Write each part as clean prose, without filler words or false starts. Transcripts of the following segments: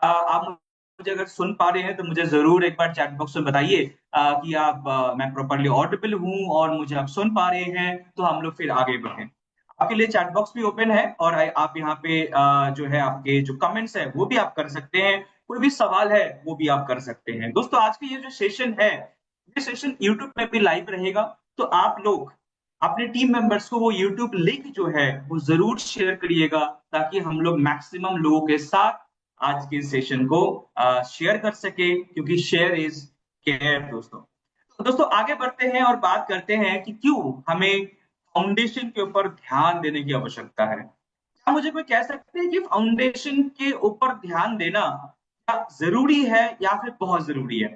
आप मुझे अगर सुन पा रहे हैं तो मुझे जरूर एक बार चैट बॉक्स में बताइए कि मैं प्रॉपरली ऑडिबल हूँ और मुझे आप सुन पा रहे हैं, तो हम लोग फिर आगे बढ़ें। आपके लिए चैट बॉक्स भी ओपन है और आप यहाँ पे जो है आपके जो कमेंट्स है वो भी आप कर सकते हैं, कोई भी सवाल है वो भी आप कर सकते हैं। दोस्तों आज का ये जो सेशन है, ये सेशन यूट्यूब में भी लाइव रहेगा, तो आप लोग अपने टीम मेंबर्स को वो यूट्यूब लिंक जो है वो जरूर शेयर करिएगा, ताकि हम लोग मैक्सिमम लोगों के साथ आज के सेशन को शेयर कर सके, क्योंकि शेयर इज केयर दोस्तों। तो दोस्तों आगे बढ़ते हैं और बात करते हैं कि क्यों हमें फाउंडेशन के ऊपर ध्यान देने की आवश्यकता है। क्या मुझे कोई कह सकते हैं कि फाउंडेशन के ऊपर ध्यान देना क्या जरूरी है या फिर बहुत जरूरी है?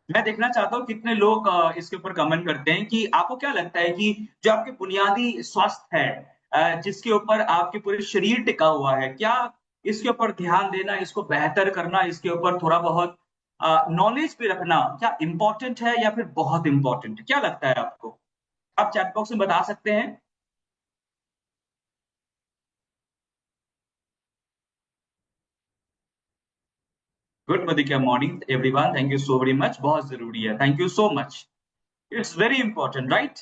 मैं देखना चाहता हूँ कितने लोग इसके ऊपर कमेंट करते हैं कि आपको क्या लगता है कि जो आपके बुनियादी स्वास्थ्य है, जिसके ऊपर आपके पूरे शरीर टिका हुआ है, क्या इसके ऊपर ध्यान देना, इसको बेहतर करना, इसके ऊपर थोड़ा बहुत नॉलेज भी रखना क्या इंपॉर्टेंट है या फिर बहुत इंपॉर्टेंट है? क्या लगता है आपको? आप चैट बॉक्स में बता सकते हैं। Good morning, morning everyone, thank you so very much, बहुत जरूरी है, thank you so much. It's very important, right?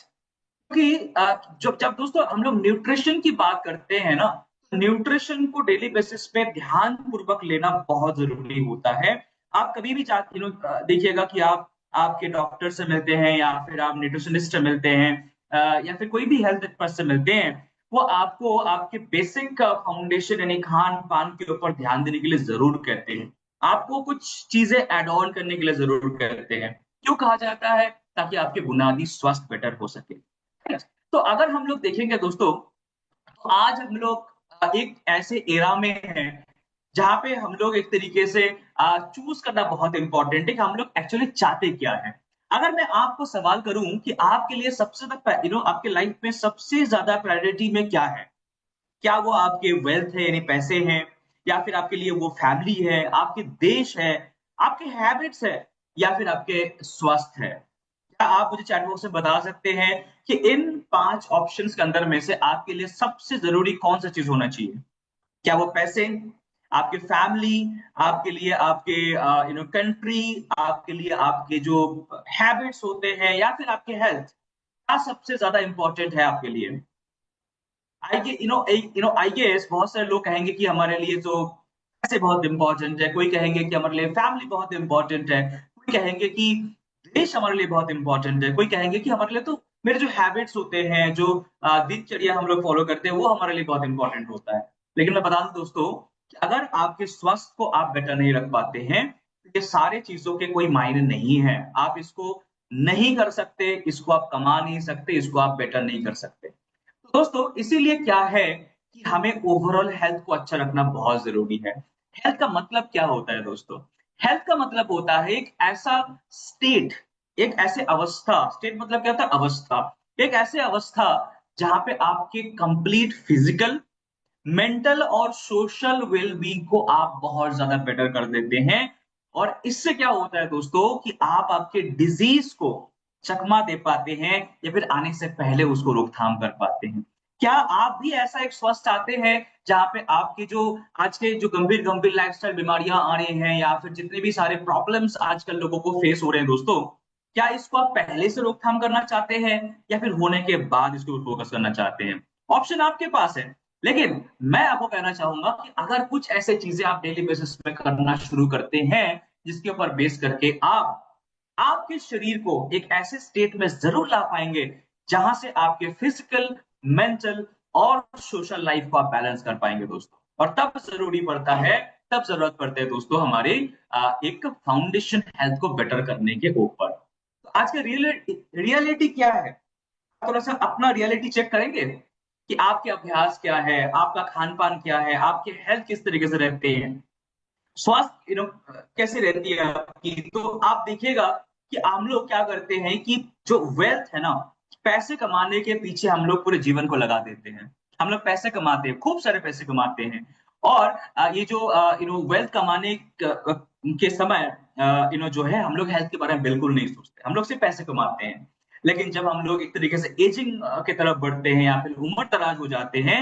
क्योंकि जब जब दोस्तों हम लोग न्यूट्रिशन की बात करते हैं ना, न्यूट्रिशन को डेली बेसिस पे ध्यान पूर्वक लेना बहुत जरूरी होता है। आप कभी भी देखिएगा कि आप आपके डॉक्टर से मिलते हैं या फिर आप न्यूट्रिशनिस्ट से मिलते हैं, या फिर कोई भी हेल्थ एक्सपर्ट से मिलते हैं, वो आपको आपके बेसिक फाउंडेशन यानी खान पान के ऊपर ध्यान देने के लिए जरूर कहते हैं। आपको कुछ चीजें एड ऑन करने के लिए जरूर कहते हैं। क्यों कहा जाता है? ताकि आपके बुनियादी स्वास्थ्य बेटर हो सके। तो अगर हम लोग देखेंगे दोस्तों, तो आज हम लोग एक ऐसे एरा में हैं जहां पे हम लोग एक तरीके से चूज करना बहुत इंपॉर्टेंट है कि हम लोग एक्चुअली चाहते क्या है। अगर मैं आपको सवाल करूं कि आपके लिए सबसे ज्यादा आपके लाइफ में सबसे ज्यादा प्रायोरिटी में क्या है, क्या वो आपके वेल्थ है यानी पैसे हैं, या फिर आपके लिए वो फैमिली है, आपके देश है, आपके हैबिट्स है, या फिर आपके स्वास्थ्य है? क्या आप मुझे चैट बॉक्स में बता सकते हैं कि इन 5 ऑप्शंस के अंदर में से आपके लिए सबसे जरूरी कौन सा चीज होना चाहिए? क्या वो पैसे, आपके फैमिली, आपके लिए आपके कंट्री, आपके लिए आपके जो हैबिट्स होते हैं, या फिर आपके हेल्थ? क्या सबसे ज्यादा इंपॉर्टेंट है आपके लिए? आई गे आई गेस बहुत सारे लोग कहेंगे कि हमारे लिए तो पैसे बहुत इंपॉर्टेंट है, कोई कहेंगे कि हमारे लिए फैमिली बहुत इंपॉर्टेंट है, कोई कहेंगे कि देश हमारे लिए बहुत इंपॉर्टेंट है, कोई कहेंगे कि हमारे लिए तो मेरे जो हैबिट्स होते हैं, जो दिनचर्या हम लोग फॉलो करते हैं, वो हमारे लिए बहुत इंपॉर्टेंट होता है। लेकिन मैं बता दूं दोस्तों कि अगर आपके स्वास्थ्य को आप बेटर नहीं रख पाते हैं, तो ये सारे चीजों के कोई मायने नहीं है। आप इसको नहीं कर सकते, इसको आप कमा नहीं सकते, इसको आप बेटर नहीं कर सकते। तो दोस्तों इसीलिए क्या है कि हमें ओवरऑल हेल्थ को अच्छा रखना बहुत जरूरी है। हेल्थ का मतलब क्या होता है दोस्तों? हेल्थ का मतलब होता है एक ऐसा स्टेट, एक ऐसे अवस्था, स्टेट मतलब क्या होता है? अवस्था। एक ऐसे अवस्था जहां पे आपके कंप्लीट फिजिकल, मेंटल और सोशल वेलबींग को आप बहुत ज्यादा बेटर कर देते हैं। और इससे क्या होता है दोस्तों कि आप आपके डिजीज को चकमा दे पाते हैं, या फिर आने से पहले उसको रोकथाम कर पाते हैं। क्या आप भी ऐसा एक स्वस्थ चाहते हैं जहां पे आपके जो आज के जो गंभीर गंभीर लाइफस्टाइल बीमारियां आ रही हैं, या फिर जितने भी सारे प्रॉब्लम्स आजकल लोगों को फेस हो रहे हैं दोस्तों, क्या इसको आप पहले से रोकथाम करना चाहते हैं, या फिर होने के बाद इसके ऊपर फोकस करना चाहते हैं? ऑप्शन आपके पास है। लेकिन मैं आपको कहना चाहूंगा कि अगर कुछ ऐसे चीजें आप डेली बेसिस पे करना शुरू करते हैं, जिसके ऊपर बेस करके आप आपके शरीर को एक ऐसे स्टेट में जरूर ला पाएंगे जहां से आपके फिजिकल, मेंटल और सोशल लाइफ को आप बैलेंस कर पाएंगे दोस्तों। और तब जरूरी पड़ता है, तब जरूरत पड़ता है दोस्तों हमारे एक फाउंडेशन हेल्थ को बेटर करने के ऊपर। तो आज का रियलिटी क्या है? थोड़ा सा अपना रियलिटी चेक करेंगे कि आपके अभ्यास क्या है, आपका खान पान क्या है, आपके हेल्थ किस तरीके से रहते हैं, स्वास्थ्य कैसे रहती है आपकी। तो आप देखिएगा कि हम लोग क्या करते हैं कि जो वेल्थ है ना, पैसे कमाने के पीछे हम लोग पूरे जीवन को लगा देते हैं। हम लोग पैसे कमाते हैं, खूब सारे पैसे कमाते हैं, और ये जो वेल्थ कमाने के समय जो है हम लोग हेल्थ के बारे में बिल्कुल नहीं सोचते, हम लोग सिर्फ पैसे कमाते हैं। लेकिन जब हम लोग एक तरीके से एजिंग की तरफ बढ़ते हैं या फिर उम्र दराज हो जाते हैं,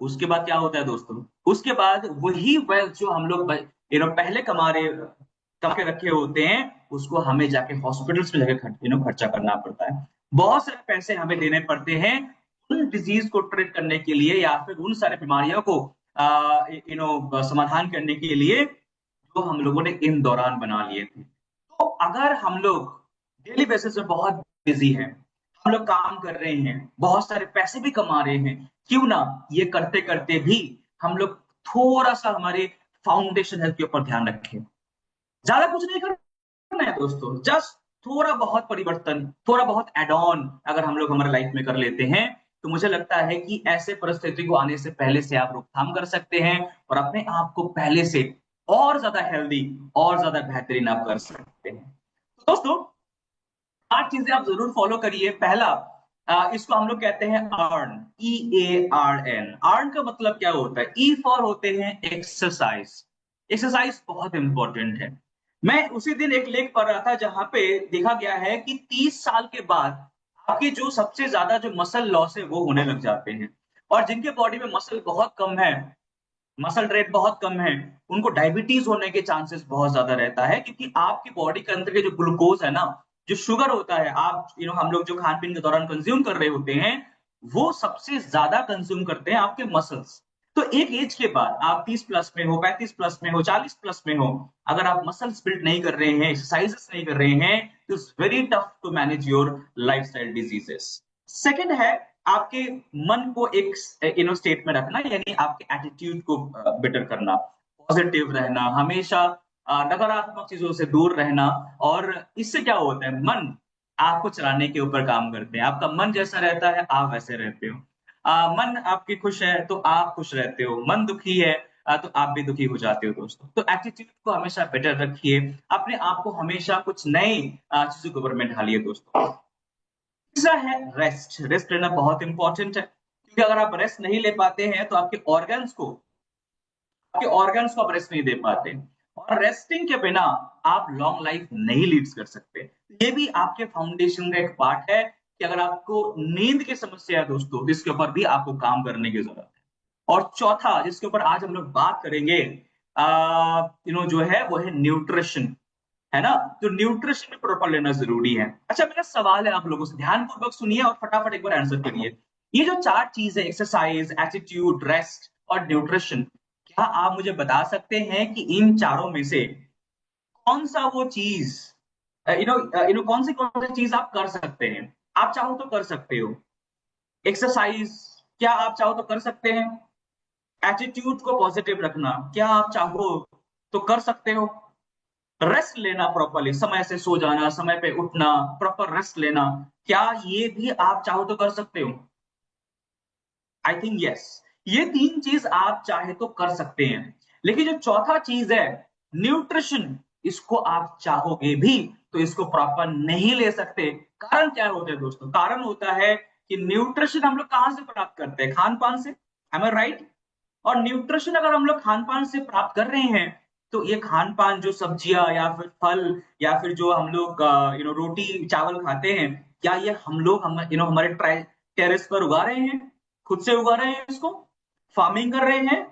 उसके बाद क्या होता है दोस्तों? उसके बाद वही वेल्थ जो हम लोग पहले कमा के रखे होते हैं, उसको हमें जाके हॉस्पिटल्स में जाके खर्चा करना पड़ता है। बहुत सारे पैसे हमें देने पड़ते हैं उन डिजीज को ट्रीट करने के लिए, या फिर उन सारे बीमारियों को समाधान करने के लिए जो हम लोगों ने इन दौरान बना लिए थे। तो अगर हम लोग डेली बेसिस पे बहुत बिजी हैं, हम लोग काम कर रहे हैं, बहुत सारे पैसे भी कमा रहे हैं, क्यों ना ये करते करते भी हम लोग थोड़ा सा हमारे फाउंडेशन हेल्थ के ऊपर ध्यान रखें। ज्यादा कुछ नहीं करना है दोस्तों, जस्ट थोड़ा बहुत परिवर्तन, थोड़ा बहुत एड ऑन अगर हम लोग हमारे लाइफ में कर लेते हैं, तो मुझे लगता है कि ऐसे परिस्थिति को आने से पहले से आप रोकथाम कर सकते हैं और अपने आप को पहले से और ज्यादा हेल्दी और ज्यादा बेहतरीन आप कर सकते हैं। तो दोस्तों 8 चीजें आप जरूर फॉलो करिए। पहला, इसको हम लोग कहते हैं अर्न, EARN। अर्न का मतलब क्या होता है? ई फॉर होते हैं एक्सरसाइज। एक्सरसाइज बहुत इंपॉर्टेंट है। मैं उसी दिन एक लेख पढ़ रहा था जहां पे देखा गया है कि 30 साल के बाद आपके जो सबसे ज्यादा जो मसल लॉस है वो होने लग जाते हैं, और जिनके बॉडी में मसल बहुत कम है, मसल रेट बहुत कम है, उनको डायबिटीज होने के चांसेस बहुत ज्यादा रहता है, क्योंकि आपकी बॉडी के अंदर के जो ग्लूकोज है ना, जो शुगर होता है, आप हम लोग जो खान पीन के दौरान कंज्यूम कर रहे होते हैं, वो सबसे ज्यादा कंज्यूम करते हैं आपके मसल्स। तो एक एज के बाद आप 30 प्लस में हो, 35 प्लस में हो, 40 प्लस में हो, अगर आप मसल्स बिल्ड नहीं कर रहे हैं, एक्सरसाइजेस नहीं कर रहे हैं, तो it's very tough to manage your lifestyle diseases. Second है आपके मन को एक स्टेट में रखना, यानी आपके एटीट्यूड को बेटर करना, पॉजिटिव रहना, हमेशा नकारात्मक चीजों से दूर रहना। और इससे क्या होता है, मन आपको चलाने के ऊपर काम करते हैं। आपका मन जैसा रहता है आप वैसे रहते हो। मन आपकी खुश है तो आप खुश रहते हो, मन दुखी है तो आप भी दुखी हो जाते हो दोस्तों। तो एटीट्यूड को हमेशा बेटर रखिए, अपने आप को हमेशा कुछ नई चीजों के ऊपर में ढालिए दोस्तों। तीसरा है रेस्ट। रेस्ट लेना बहुत इंपॉर्टेंट है, क्योंकि अगर आप रेस्ट नहीं ले पाते हैं तो आपके ऑर्गन्स को आप रेस्ट नहीं दे पाते, और रेस्टिंग के बिना आप लॉन्ग लाइफ नहीं लीड्स कर सकते। ये भी आपके फाउंडेशन का एक पार्ट है कि अगर आपको नींद की समस्या है दोस्तों, तो इसके ऊपर भी आपको काम करने की जरूरत है। और चौथा जिसके ऊपर आज हम लोग बात करेंगे जो है वो है न्यूट्रिशन, है ना। तो न्यूट्रिशन प्रॉपर लेना जरूरी है। अच्छा, मेरा सवाल है आप लोगों से, ध्यानपूर्वक सुनिए और फटाफट एक बार आंसर करिए। ये जो 4 चीज है, एक्सरसाइज, एटीट्यूड, रेस्ट और न्यूट्रिशन, क्या आप मुझे बता सकते हैं कि इन चारों में से कौन सा वो चीज कौन सी चीज आप कर सकते हैं? आप चाहो तो कर सकते हो एक्सरसाइज, क्या आप चाहो तो कर सकते हैं? एटीट्यूड को पॉजिटिव रखना, क्या आप चाहो तो कर सकते हो? रेस्ट लेना, प्रॉपरली समय से सो जाना, समय पे उठना, प्रॉपर रेस्ट लेना, क्या ये भी आप चाहो तो कर सकते हो? आई थिंक यस, ये 3 चीज आप चाहे तो कर सकते हैं। लेकिन जो चौथा चीज है न्यूट्रिशन, इसको आप चाहोगे भी तो इसको प्रॉपर नहीं ले सकते। कारण क्या होता है दोस्तों? कारण होता है कि न्यूट्रिशन हम लोग कहां से प्राप्त करते हैं? खान पान से। एम आई राइट? और न्यूट्रिशन अगर हम लोग खान पान से प्राप्त कर रहे हैं, तो ये खान पान जो सब्जियां या फिर फल या फिर जो हम लोग रोटी चावल खाते हैं, क्या ये हमारे टेरेस पर उगा रहे हैं, खुद से उगा रहे हैं, इसको फार्मिंग कर रहे हैं?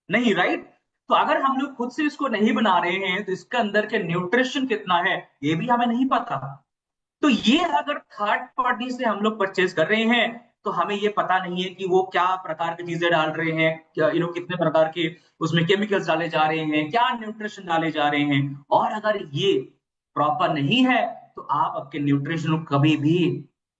नहीं, राइट? तो अगर हम लोग खुद से इसको नहीं बना रहे हैं, तो इसके अंदर के न्यूट्रिशन कितना है ये भी हमें नहीं पता। तो ये अगर थर्ड पार्टी से हम लोग परचेज कर रहे हैं, तो हमें ये पता नहीं है कि वो क्या प्रकार की चीजें डाल रहे हैं, क्या कितने प्रकार के उसमें केमिकल्स डाले जा रहे हैं, क्या न्यूट्रिशन डाले जा रहे हैं। और अगर ये प्रॉपर नहीं है, तो आप आपके न्यूट्रिशन को कभी भी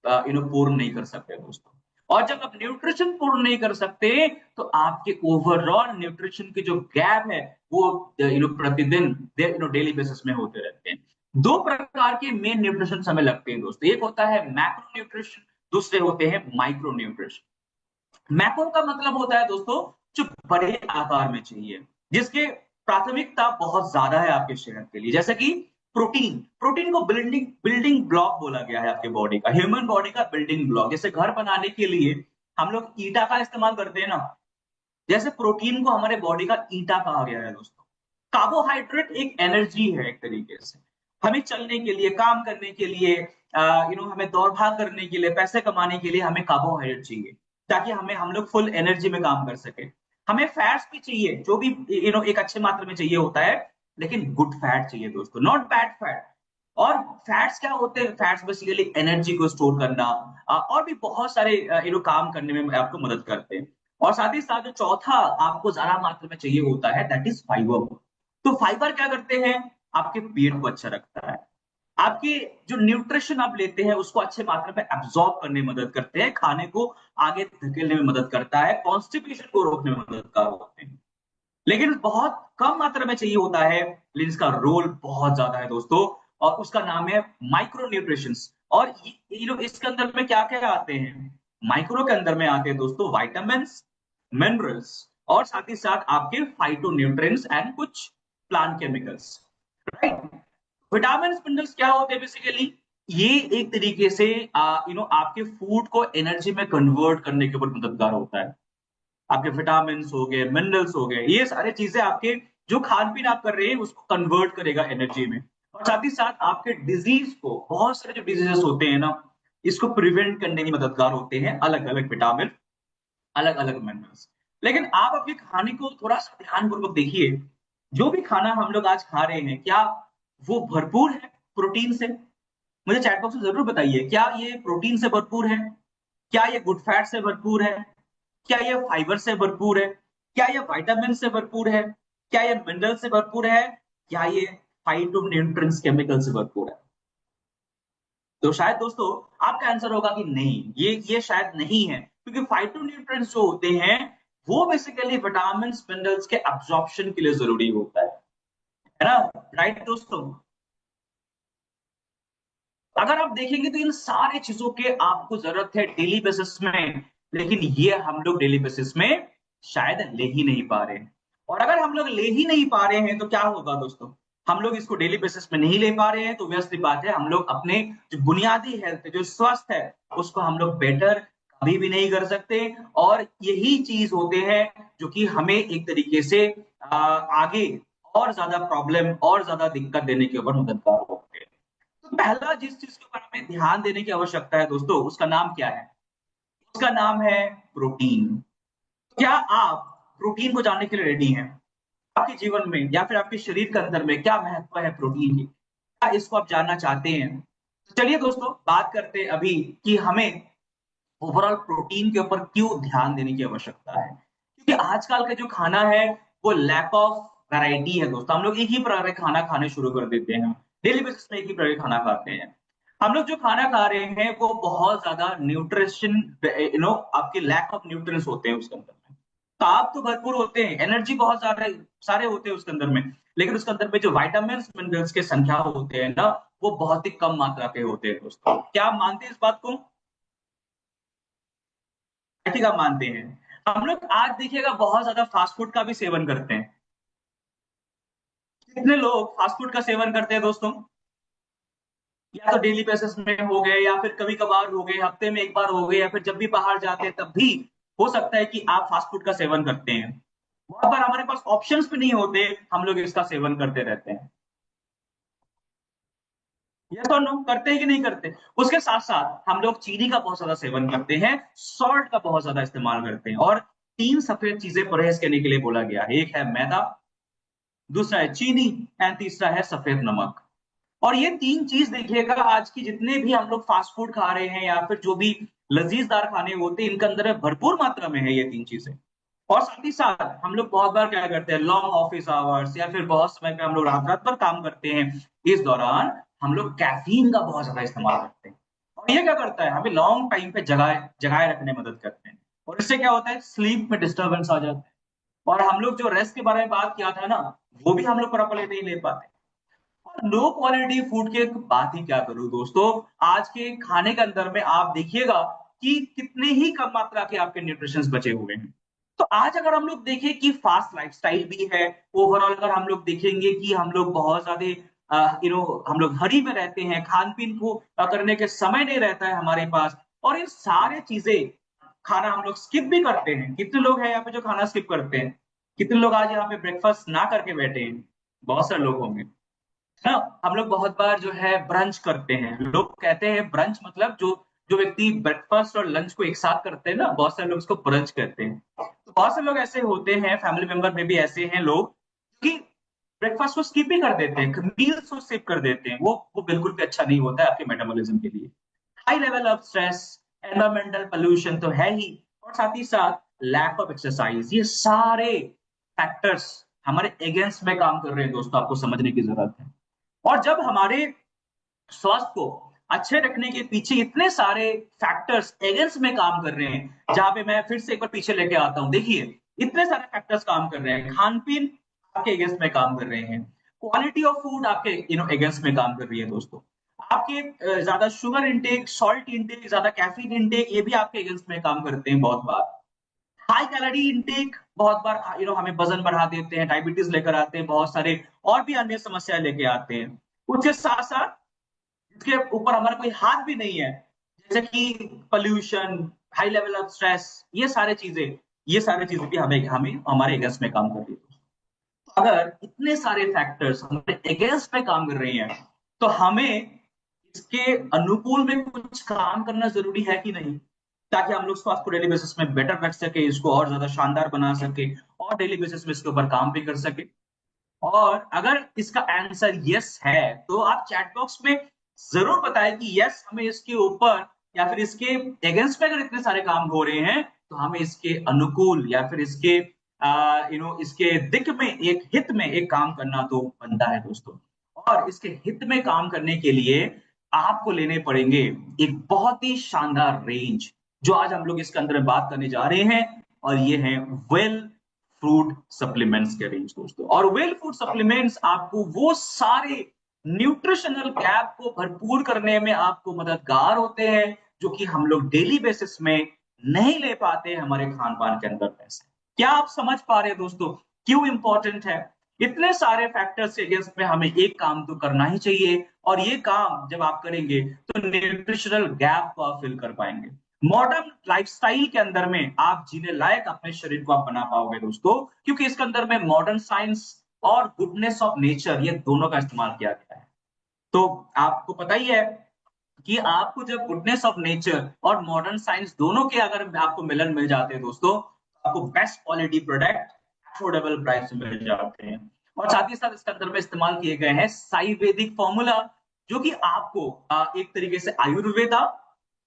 पूर्ण नहीं कर सकते दोस्तों। और जब आप न्यूट्रिशन पूर्ण नहीं कर सकते, तो आपके ओवरऑल न्यूट्रिशन के जो गैप है वो प्रतिदिन डेली बेसिस में होते रहते हैं। 2 प्रकार के मेन न्यूट्रिशन हमें लगते हैं दोस्तों, एक होता है मैक्रो न्यूट्रिशन, दूसरे होते हैं माइक्रो न्यूट्रिशन। मैक्रो का मतलब होता है दोस्तों जो बड़े आकार में चाहिए, जिसके प्राथमिकता बहुत ज्यादा है आपके शरीर के लिए, जैसे कि प्रोटीन। प्रोटीन को बिल्डिंग बिल्डिंग ब्लॉक बोला गया है आपके बॉडी का, ह्यूमन बॉडी का बिल्डिंग ब्लॉक। जैसे घर बनाने के लिए हम लोग ईटा का इस्तेमाल करते हैं ना, जैसे प्रोटीन को हमारे बॉडी का ईटा कहा गया है दोस्तों। कार्बोहाइड्रेट एक एनर्जी है एक तरीके से, हमें चलने के लिए, काम करने के लिए, हमें दौड़ भाग करने के लिए, पैसे कमाने के लिए हमें कार्बोहाइड्रेट चाहिए, ताकि हम लोग फुल एनर्जी में काम कर सके। हमें फैट्स भी चाहिए, जो भी एक अच्छे मात्रा में चाहिए होता है, लेकिन गुड फैट चाहिए दोस्तों, नॉट बैड फैट। और फैट्स क्या होते हैं? फैट्स बेसिकली एनर्जी को स्टोर करना और भी बहुत सारे काम करने में आपको मदद करते हैं। और साथ ही साथ जो चौथा आपको ज्यादा मात्रा में चाहिए होता है, दैट इज फाइबर। तो फाइबर क्या करते हैं? आपके पेट को अच्छा रखता है, आपके जो न्यूट्रिशन आप लेते हैं उसको अच्छे मात्रा में एब्जॉर्ब करने में मदद करते हैं, खाने को आगे धकेलने में मदद करता है, कॉन्स्टिपेशन को रोकने में मददगार होते हैं। लेकिन बहुत कम मात्रा में चाहिए होता है, लेकिन इसका रोल बहुत ज्यादा है दोस्तों, और उसका नाम है माइक्रो न्यूट्रिशंस। और इसके अंदर में क्या क्या आते हैं? माइक्रो के अंदर में आते हैं दोस्तों वाइटामिन, मिनरल्स, और साथ ही साथ आपके फाइटो न्यूट्रिएंट्स एंड कुछ plant chemicals, right. Vitamin minerals क्या होते हैं बेसिकली? ये एक तरीके से आपके फूड को एनर्जी में कन्वर्ट करने के ऊपर मददगार होता है। आपके विटामिन हो गए, मिनरल्स हो गए, ये सारी चीजें आपके जो खान पीन आप कर रहे हैं उसको कन्वर्ट करेगा एनर्जी में। और साथ ही साथ आपके डिजीज को, बहुत सारे जो डिजीजेस होते हैं ना, इसको प्रिवेंट करने में मददगार होते हैं अलग अलग विटामिन, अलग अलग मिनरल्स। लेकिन आप अपने खाने को थोड़ा सा ध्यानपूर्वक देखिए, जो भी खाना हम लोग आज खा रहे हैं, क्या वो भरपूर है प्रोटीन से? मुझे चैट बॉक्स में जरूर बताइए, क्या ये प्रोटीन से भरपूर है? क्या ये गुड फैट से भरपूर है? क्या ये फाइबर से भरपूर है? क्या ये विटामिन से भरपूर है? क्या ये मिनरल से भरपूर है? क्या ये फाइटोन्यूट्रिएंट्स केमिकल से भरपूर है? तो शायद दोस्तों आपका आंसर होगा कि नहीं, ये शायद नहीं है, क्योंकि फाइटोन्यूट्रिएंट्स जो होते हैं वो बेसिकली विटामिन मिनरल्स के एब्जॉर्प्शन के लिए जरूरी होता है ना, राइट दोस्तों। अगर आप देखेंगे तो इन सारे चीजों के आपको जरूरत है डेली बेसिस में, लेकिन ये हम लोग डेली बेसिस में शायद ले ही नहीं पा रहे हैं। और अगर हम लोग ले ही नहीं पा रहे हैं तो क्या होगा दोस्तों? हम लोग इसको डेली बेसिस में नहीं ले पा रहे हैं तो व्यस्त बात है, हम लोग अपने जो बुनियादी हेल्थ जो स्वस्थ है उसको हम लोग बेटर कभी भी नहीं कर सकते। और यही चीज होते हैं जो कि हमें एक तरीके से आगे और ज्यादा प्रॉब्लम और ज्यादा दिक्कत देने के ऊपर मददगार होते हैं। तो पहला जिस चीज के ऊपर हमें ध्यान देने की आवश्यकता है दोस्तों, उसका नाम क्या है? उसका नाम है प्रोटीन। क्या आप प्रोटीन को जानने के लिए रेडी हैं? आपके जीवन में या फिर आपके शरीर के अंदर में क्या महत्व है प्रोटीन की? क्या इसको आप जानना चाहते हैं? तो चलिए दोस्तों बात करते हैं अभी कि हमें ओवरऑल प्रोटीन के ऊपर क्यों ध्यान देने की आवश्यकता है। क्योंकि आजकल का जो खाना है वो लैक ऑफ वैरायटी है दोस्तों, हम लोग एक ही प्रकार का खाना खाने शुरू कर देते हैं, डेली बेसिस में एक ही प्रकार का खाना खाते हैं। हम लोग जो खाना खा रहे हैं वो बहुत ज्यादा न्यूट्रिशन आपके लैक ऑफ न्यूट्रिएंट्स होते हैं उसके अंदर में। कार्ब तो भरपूर होते हैं, एनर्जी बहुत ज्यादा सारे होते हैं उसके अंदर में, लेकिन उसके अंदर में जो विटामिन मिनरल्स के संख्या होते हैं ना, वो बहुत ही कम मात्रा के होते हैं दोस्तों। क्या आप मानते हैं इस बात को? ठीक आप मानते हैं। हम लोग आज देखिएगा बहुत ज्यादा फास्ट फूड का भी सेवन करते हैं। कितने लोग फास्ट फूड का सेवन करते हैं दोस्तों? या तो डेली बेसिस में हो गए, या फिर कभी कभार हो गए, हफ्ते में एक बार हो गए, या फिर जब भी बाहर जाते हैं तब भी हो सकता है कि आप फास्ट फूड का सेवन करते हैं। बहुत बार हमारे पास ऑप्शंस भी नहीं होते, हम लोग इसका सेवन करते रहते हैं। यस और नो, करते हैं कि नहीं करते? उसके साथ साथ हम लोग चीनी का बहुत ज्यादा सेवन करते हैं, सॉल्ट का बहुत ज्यादा इस्तेमाल करते हैं। और तीन सफेद चीजें परहेज करने के लिए बोला गया है, एक है मैदा, दूसरा है चीनी, एंड तीसरा है सफेद नमक। और ये तीन चीज देखिएगा, आज की जितने भी हम लोग फास्ट फूड खा रहे हैं या फिर जो भी लजीजदार खाने होते हैं, इनके अंदर भरपूर मात्रा में है ये तीन चीजें। और साथ ही साथ हम लोग बहुत बार क्या करते हैं, लॉन्ग ऑफिस आवर्स या फिर बहुत समय पे हम लोग रात रात भर काम करते हैं, इस दौरान हम लोग कैफीन का बहुत ज्यादा इस्तेमाल करते हैं। और ये क्या करता है, हमें लॉन्ग टाइम पे जगाए जगाए रखने में मदद करते हैं। और इससे क्या होता है, स्लीप में डिस्टर्बेंस आ जाता है। और हम लोग जो रेस्ट के बारे में बात किया था ना, वो भी हम लोग प्रॉपरली नहीं ले पाते। और लो क्वालिटी फूड की बात ही क्या करूं दोस्तों, आज के खाने के अंदर में आप देखिएगा कि कितने ही कम मात्रा के आपके न्यूट्रिशंस बचे हुए हैं। तो आज अगर हम लोग देखें कि फास्ट लाइफस्टाइल भी है, ओवरऑल अगर हम लोग देखेंगे कि हम लोग बहुत ज्यादा हम लोग हरी में रहते हैं, खान पीन को करने के समय नहीं रहता है हमारे पास, और ये सारे चीजें खाना हम लोग स्किप भी करते हैं। कितने लोग हैं यहाँ पे जो खाना स्किप करते हैं? कितने लोग आज यहाँ पे ब्रेकफास्ट ना करके बैठे हैं? बहुत सारे लोग होंगे ना। हम लोग बहुत बार जो है ब्रंच करते हैं, लोग कहते हैं ब्रंच मतलब जो जो व्यक्ति ब्रेकफास्ट और लंच को एक साथ करते हैं ना, बहुत सारे लोग इसको ब्रंच कहते हैं। तो बहुत से लोग ऐसे होते हैं, फैमिली मेंबर में भी ऐसे हैं लोग कि ब्रेकफास्ट को स्किप ही कर देते हैं, मील्स को स्किप कर देते हैं। वो बिल्कुल भी अच्छा नहीं होता है आपके मेटाबॉलिज्म के लिए। High level of stress, environmental pollution तो है ही, और साथ ही साथ लैक ऑफ एक्सरसाइज, ये सारे फैक्टर्स हमारे अगेंस्ट में काम कर रहे हैं दोस्तों, आपको समझने की जरूरत है। और जब हमारे स्वास्थ्य को अच्छे रखने के पीछे इतने सारे फैक्टर्स अगेंस्ट में काम कर रहे हैं, जहां पे मैं फिर से एक बार पीछे लेके आता हूं, देखिए इतने सारे फैक्टर्स काम कर रहे हैं। खान पीन आपके अगेंस्ट में काम कर रहे हैं, क्वालिटी ऑफ फूड आपके अगेंस्ट में काम कर रही है दोस्तों, आपके ज्यादा शुगर इंटेक, सॉल्ट इंटेक, ज्यादा कैफीन इंटेक, ये भी आपके अगेंस्ट में काम करते हैं बहुत बार। हाई कैलोरी इंटेक बहुत बार हमें वजन बढ़ा देते हैं, डायबिटीज लेकर आते हैं, बहुत सारे और भी अन्य समस्याएं लेके आते हैं। उसके साथ साथ इसके ऊपर हमारा कोई हाथ भी नहीं है, जैसे कि pollution, high level of stress, ये सारी चीजें भी हमें हमें हमारे अगेंस्ट में काम कर रही है। तो अगर इतने सारे फैक्टर्स हमारे अगेंस्ट में काम कर रही हैं, तो हमें इसके अनुकूल में कुछ काम करना जरूरी है कि नहीं, ताकि हम लोग स्वास्थ्य को डेली बेसिस में बेटर रख सके, इसको और ज्यादा शानदार बना सके, और डेली बेसिस में इसके ऊपर काम भी कर सके। और अगर इसका आंसर यस है, तो आप चैट बॉक्स में जरूर बताएं कि यस, हमें इसके ऊपर या फिर इसके अगेंस्ट में अगर इतने सारे काम हो रहे हैं, तो हमें इसके अनुकूल या फिर इसके इसके दिक में, एक हित में एक काम करना तो बनता है दोस्तों। और इसके हित में काम करने के लिए आपको लेने पड़ेंगे एक बहुत ही शानदार रेंज, जो आज हम लोग इसके अंदर में बात करने जा रहे हैं, और ये है वेल फूड सप्लीमेंट्स के रेंज दोस्तों। और वेल फूड सप्लीमेंट्स आपको वो सारे न्यूट्रिशनल गैप को भरपूर करने में आपको मददगार होते हैं, जो कि हम लोग डेली बेसिस में नहीं ले पाते हमारे खान पान के अंदर में से। क्या आप समझ पा रहे हैं दोस्तों क्यों इंपॉर्टेंट है? इतने सारे फैक्टर्स के अगेंस्ट में हमें एक काम तो करना ही चाहिए, और ये काम जब आप करेंगे तो न्यूट्रिशनल गैप को आप फिल कर पाएंगे। मॉडर्न लाइफस्टाइल के अंदर में आप जीने लायक अपने शरीर को आप बना पाओगे दोस्तों, क्योंकि इसके अंदर में मॉडर्न साइंस और गुडनेस ऑफ नेचर, ये दोनों का इस्तेमाल किया गया है। तो आपको पता ही है कि आपको जब गुडनेस ऑफ नेचर और मॉडर्न साइंस दोनों के अगर आपको मिलन मिल जाते हैं दोस्तों, तो आपको best quality product affordable price में मिल जाते हैं। और साथ ही साथ इसके अंदर में इस्तेमाल किए गए हैं आयुर्वेदिक फॉर्मूला, जो कि आपको एक तरीके से आयुर्वेदा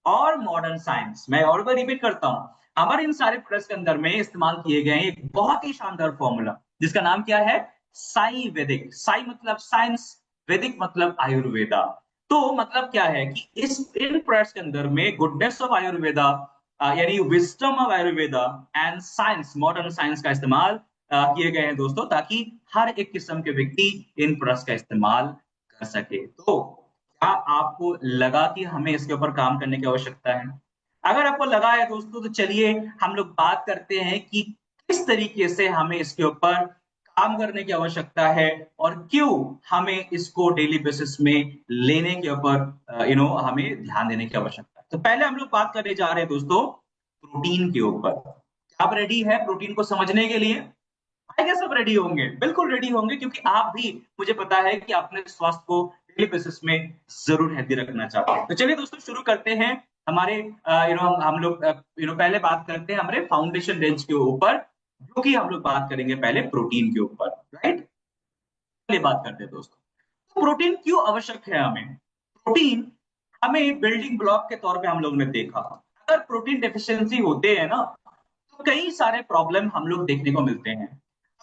और मॉडर्न साइंस, मैं और बार रिपीट करता हूं, हमारे इन सारे प्रोडक्ट्स के अंदर में इस्तेमाल किए गए हैं एक बहुत ही शानदार फॉर्मूला, जिसका नाम क्या है? साई वैदिक। साई मतलब साइंस, वैदिक मतलब आयुर्वेदा। तो मतलब क्या है कि इस इन प्रोडक्ट्स के अंदर में गुडनेस ऑफ आयुर्वेदा, यानी wisdom of Ayurveda and science, modern science का इस्तेमाल किए गए हैं दोस्तों, ताकि हर एक किस्म के व्यक्ति इन प्रोडक्ट्स का इस्तेमाल कर सके। तो क्या आपको लगा कि हमें इसके ऊपर काम करने की आवश्यकता है? अगर आपको लगा है दोस्तों, तो चलिए हम लोग बात करते हैं कि किस तरीके से हमें इसके ऊपर काम करने की आवश्यकता है, और क्यों हमें इसको डेली बेसिस में लेने के ऊपर हमें ध्यान देने की आवश्यकता है। तो पहले हम लोग बात करने जा रहे हैं दोस्तों प्रोटीन के ऊपर। क्या आप रेडी है प्रोटीन को समझने के लिए? आई गेस सब रेडी होंगे, बिल्कुल रेडी होंगे, क्योंकि आप भी, मुझे पता है कि अपने स्वास्थ्य को डेली बेसिस में जरूर हेल्दी रखना चाहते हैं। तो चलिए दोस्तों शुरू करते हैं हमारे हम लोग पहले बात करते हैं हमारे फाउंडेशन रेंज के ऊपर, जो कि हम लोग बात करेंगे पहले प्रोटीन के ऊपर, राइट? पहले बात करते हैं दोस्तों, तो प्रोटीन क्यों आवश्यक है हमें? प्रोटीन हमें बिल्डिंग ब्लॉक के तौर पे हम लोग ने देखा। अगर प्रोटीन डेफिशिएंसी होते हैं ना, तो कई सारे प्रॉब्लम हम लोग देखने को मिलते हैं।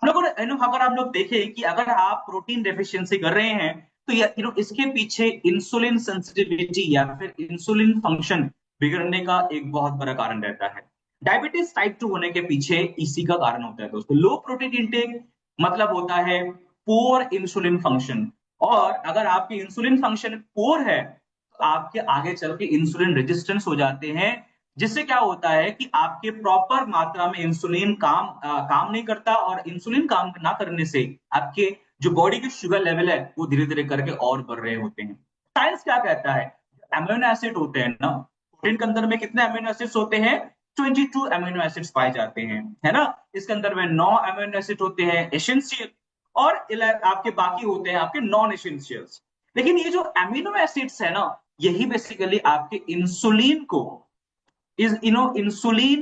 हम लोग अगर हम लोग देखें कि अगर आप प्रोटीन डेफिशिएंसी कर रहे हैं, तो इसके पीछे इंसुलिन सेंसिटिविटी या फिर इंसुलिन फंक्शन बिगड़ने का एक बहुत बड़ा कारण रहता है। डायबिटीज टाइप 2 होने के पीछे इसी का कारण होता है दोस्तों। लो प्रोटीन इंटेक मतलब होता है पोर इंसुलिन फंक्शन, और अगर आपकी इंसुलिन फंक्शन पोर है, तो आपके आगे चल के इंसुलिन रेजिस्टेंस हो जाते हैं, जिससे क्या होता है कि आपके प्रॉपर मात्रा में इंसुलिन काम नहीं करता, और इंसुलिन काम ना करने से आपके जो बॉडी के शुगर लेवल है वो धीरे धीरे करके और बढ़ रहे होते हैं। साइंस क्या कहता है? अमीनो एसिड होते हैं ना, प्रोटीन के अंदर में कितने अमीनो एसिड्स होते हैं? 22 अमीनो एसिड्स पाए जाते हैं, है ना? इसके अंदर में 9 अमीनो एसिड होते हैं एसेंशियल, और आपके बाकी होते हैं आपके नॉन एसेंशियल्स। लेकिन ये जो अमीनो एसिड्स है ना, यही बेसिकली आपके इंसुलिन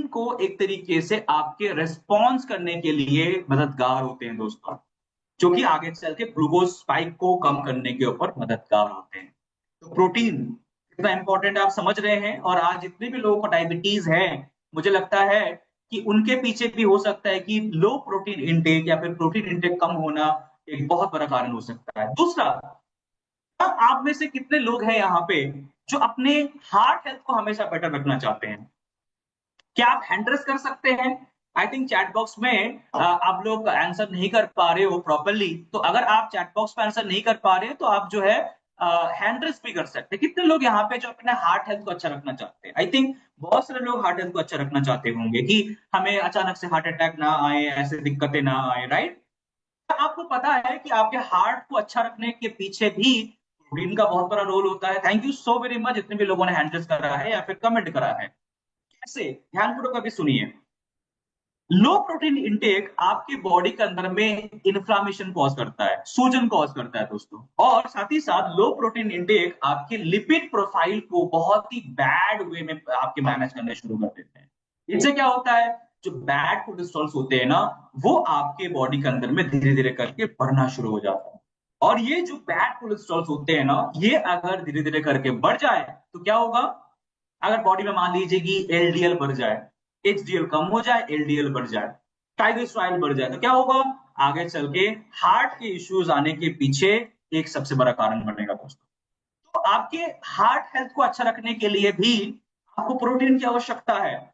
को एक तरीके से आपके रेस्पॉन्स करने के लिए मददगार होते हैं दोस्तों, जो कि आगे चल के ग्लूकोज स्पाइक को कम करने के ऊपर मददगार होते हैं। तो प्रोटीन कितना इंपॉर्टेंट आप समझ रहे हैं। और आज जितने भी लोगों को डायबिटीज है, मुझे लगता है कि उनके पीछे भी हो सकता है कि लो प्रोटीन इंटेक या फिर प्रोटीन इंटेक कम होना एक बहुत बड़ा कारण हो सकता है। दूसरा, आप में से कितने लोग हैं यहाँ पे जो अपने हार्ट हेल्थ को हमेशा बेटर रखना चाहते हैं? क्या आप हैंड रेस कर सकते हैं? आई थिंक चैट बॉक्स में आप लोग आंसर नहीं कर पा रहे हो प्रॉपरली, तो अगर आप चैट बॉक्स में आंसर नहीं कर पा रहे हो तो आप जो है हैंड रेस भी कर सकते हैं। कितने लोग यहाँ पे जो अपने हार्ट हेल्थ को अच्छा रखना चाहते हैं? आई थिंक बहुत सारे लोग हार्ट हेल्थ को अच्छा रखना चाहते होंगे कि हमें अचानक से हार्ट अटैक ना आए, ऐसे दिक्कतें ना आए, राइट? आपको पता है कि आपके हार्ट को अच्छा रखने के पीछे भी प्रोटीन का बहुत बड़ा रोल होता है। Thank you so very much जितने भी लोगों ने हैंड रेस करा है या फिर कमेंट करा है। कैसे? ध्यानपूर्वक अभी सुनिए। लो प्रोटीन इंटेक आपके बॉडी के अंदर में इन्फ्लामेशन कॉज करता है, सूजन कॉज करता है दोस्तों। और साथ ही साथ लो प्रोटीन इंटेक आपके लिपिड प्रोफाइल को बहुत ही बैड वे में आपके मैनेज करने शुरू कर देते हैं। इससे क्या होता है, जो बैड कोलेस्ट्रॉल होते हैं ना, वो आपके बॉडी के अंदर में धीरे धीरे करके बढ़ना शुरू हो जाता है। और ये जो बैड कोलेस्ट्रॉल होते हैं ना, ये अगर धीरे धीरे करके बढ़ जाए तो क्या होगा? अगर बॉडी में मान लीजिए कि एलडीएल बढ़ जाए, एचडीएल कम हो जाए, एलडीएल बढ़ जाए, ट्राइग्लिसराइड बढ़ जाए, तो क्या होगा? आगे चल के हार्ट के इश्यूज आने के पीछे एक सबसे बड़ा कारण बनेगा दोस्तों। तो आपके हार्ट हेल्थ को अच्छा रखने के लिए भी आपको प्रोटीन की आवश्यकता है।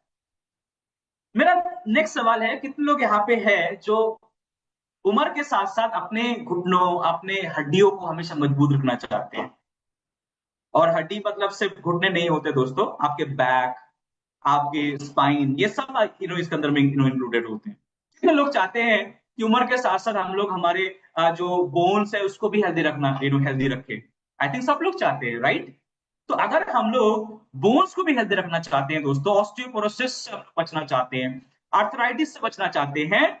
मेरा नेक्स्ट सवाल है, कितने लोग यहाँ पे है जो उम्र के साथ साथ अपने घुटनों, अपने हड्डियों को हमेशा मजबूत रखना चाहते हैं? और हड्डी मतलब सिर्फ घुटने नहीं होते दोस्तों, आपके बैक, आपके स्पाइन, ये सब इसके अंदर में इंक्लूडेड होते हैं। कितने लोग चाहते हैं कि उम्र के साथ साथ हम लोग हमारे जो बोन्स है उसको भी हेल्दी रखना, हेल्दी रखे? आई थिंक सब लोग चाहते हैं, राइट? तो अगर हम लोग बोन्स को भी हेल्दी रखना चाहते हैं दोस्तों, ऑस्टियोपोरोसिस से बचना चाहते हैं, आर्थराइटिस से बचना चाहते हैं,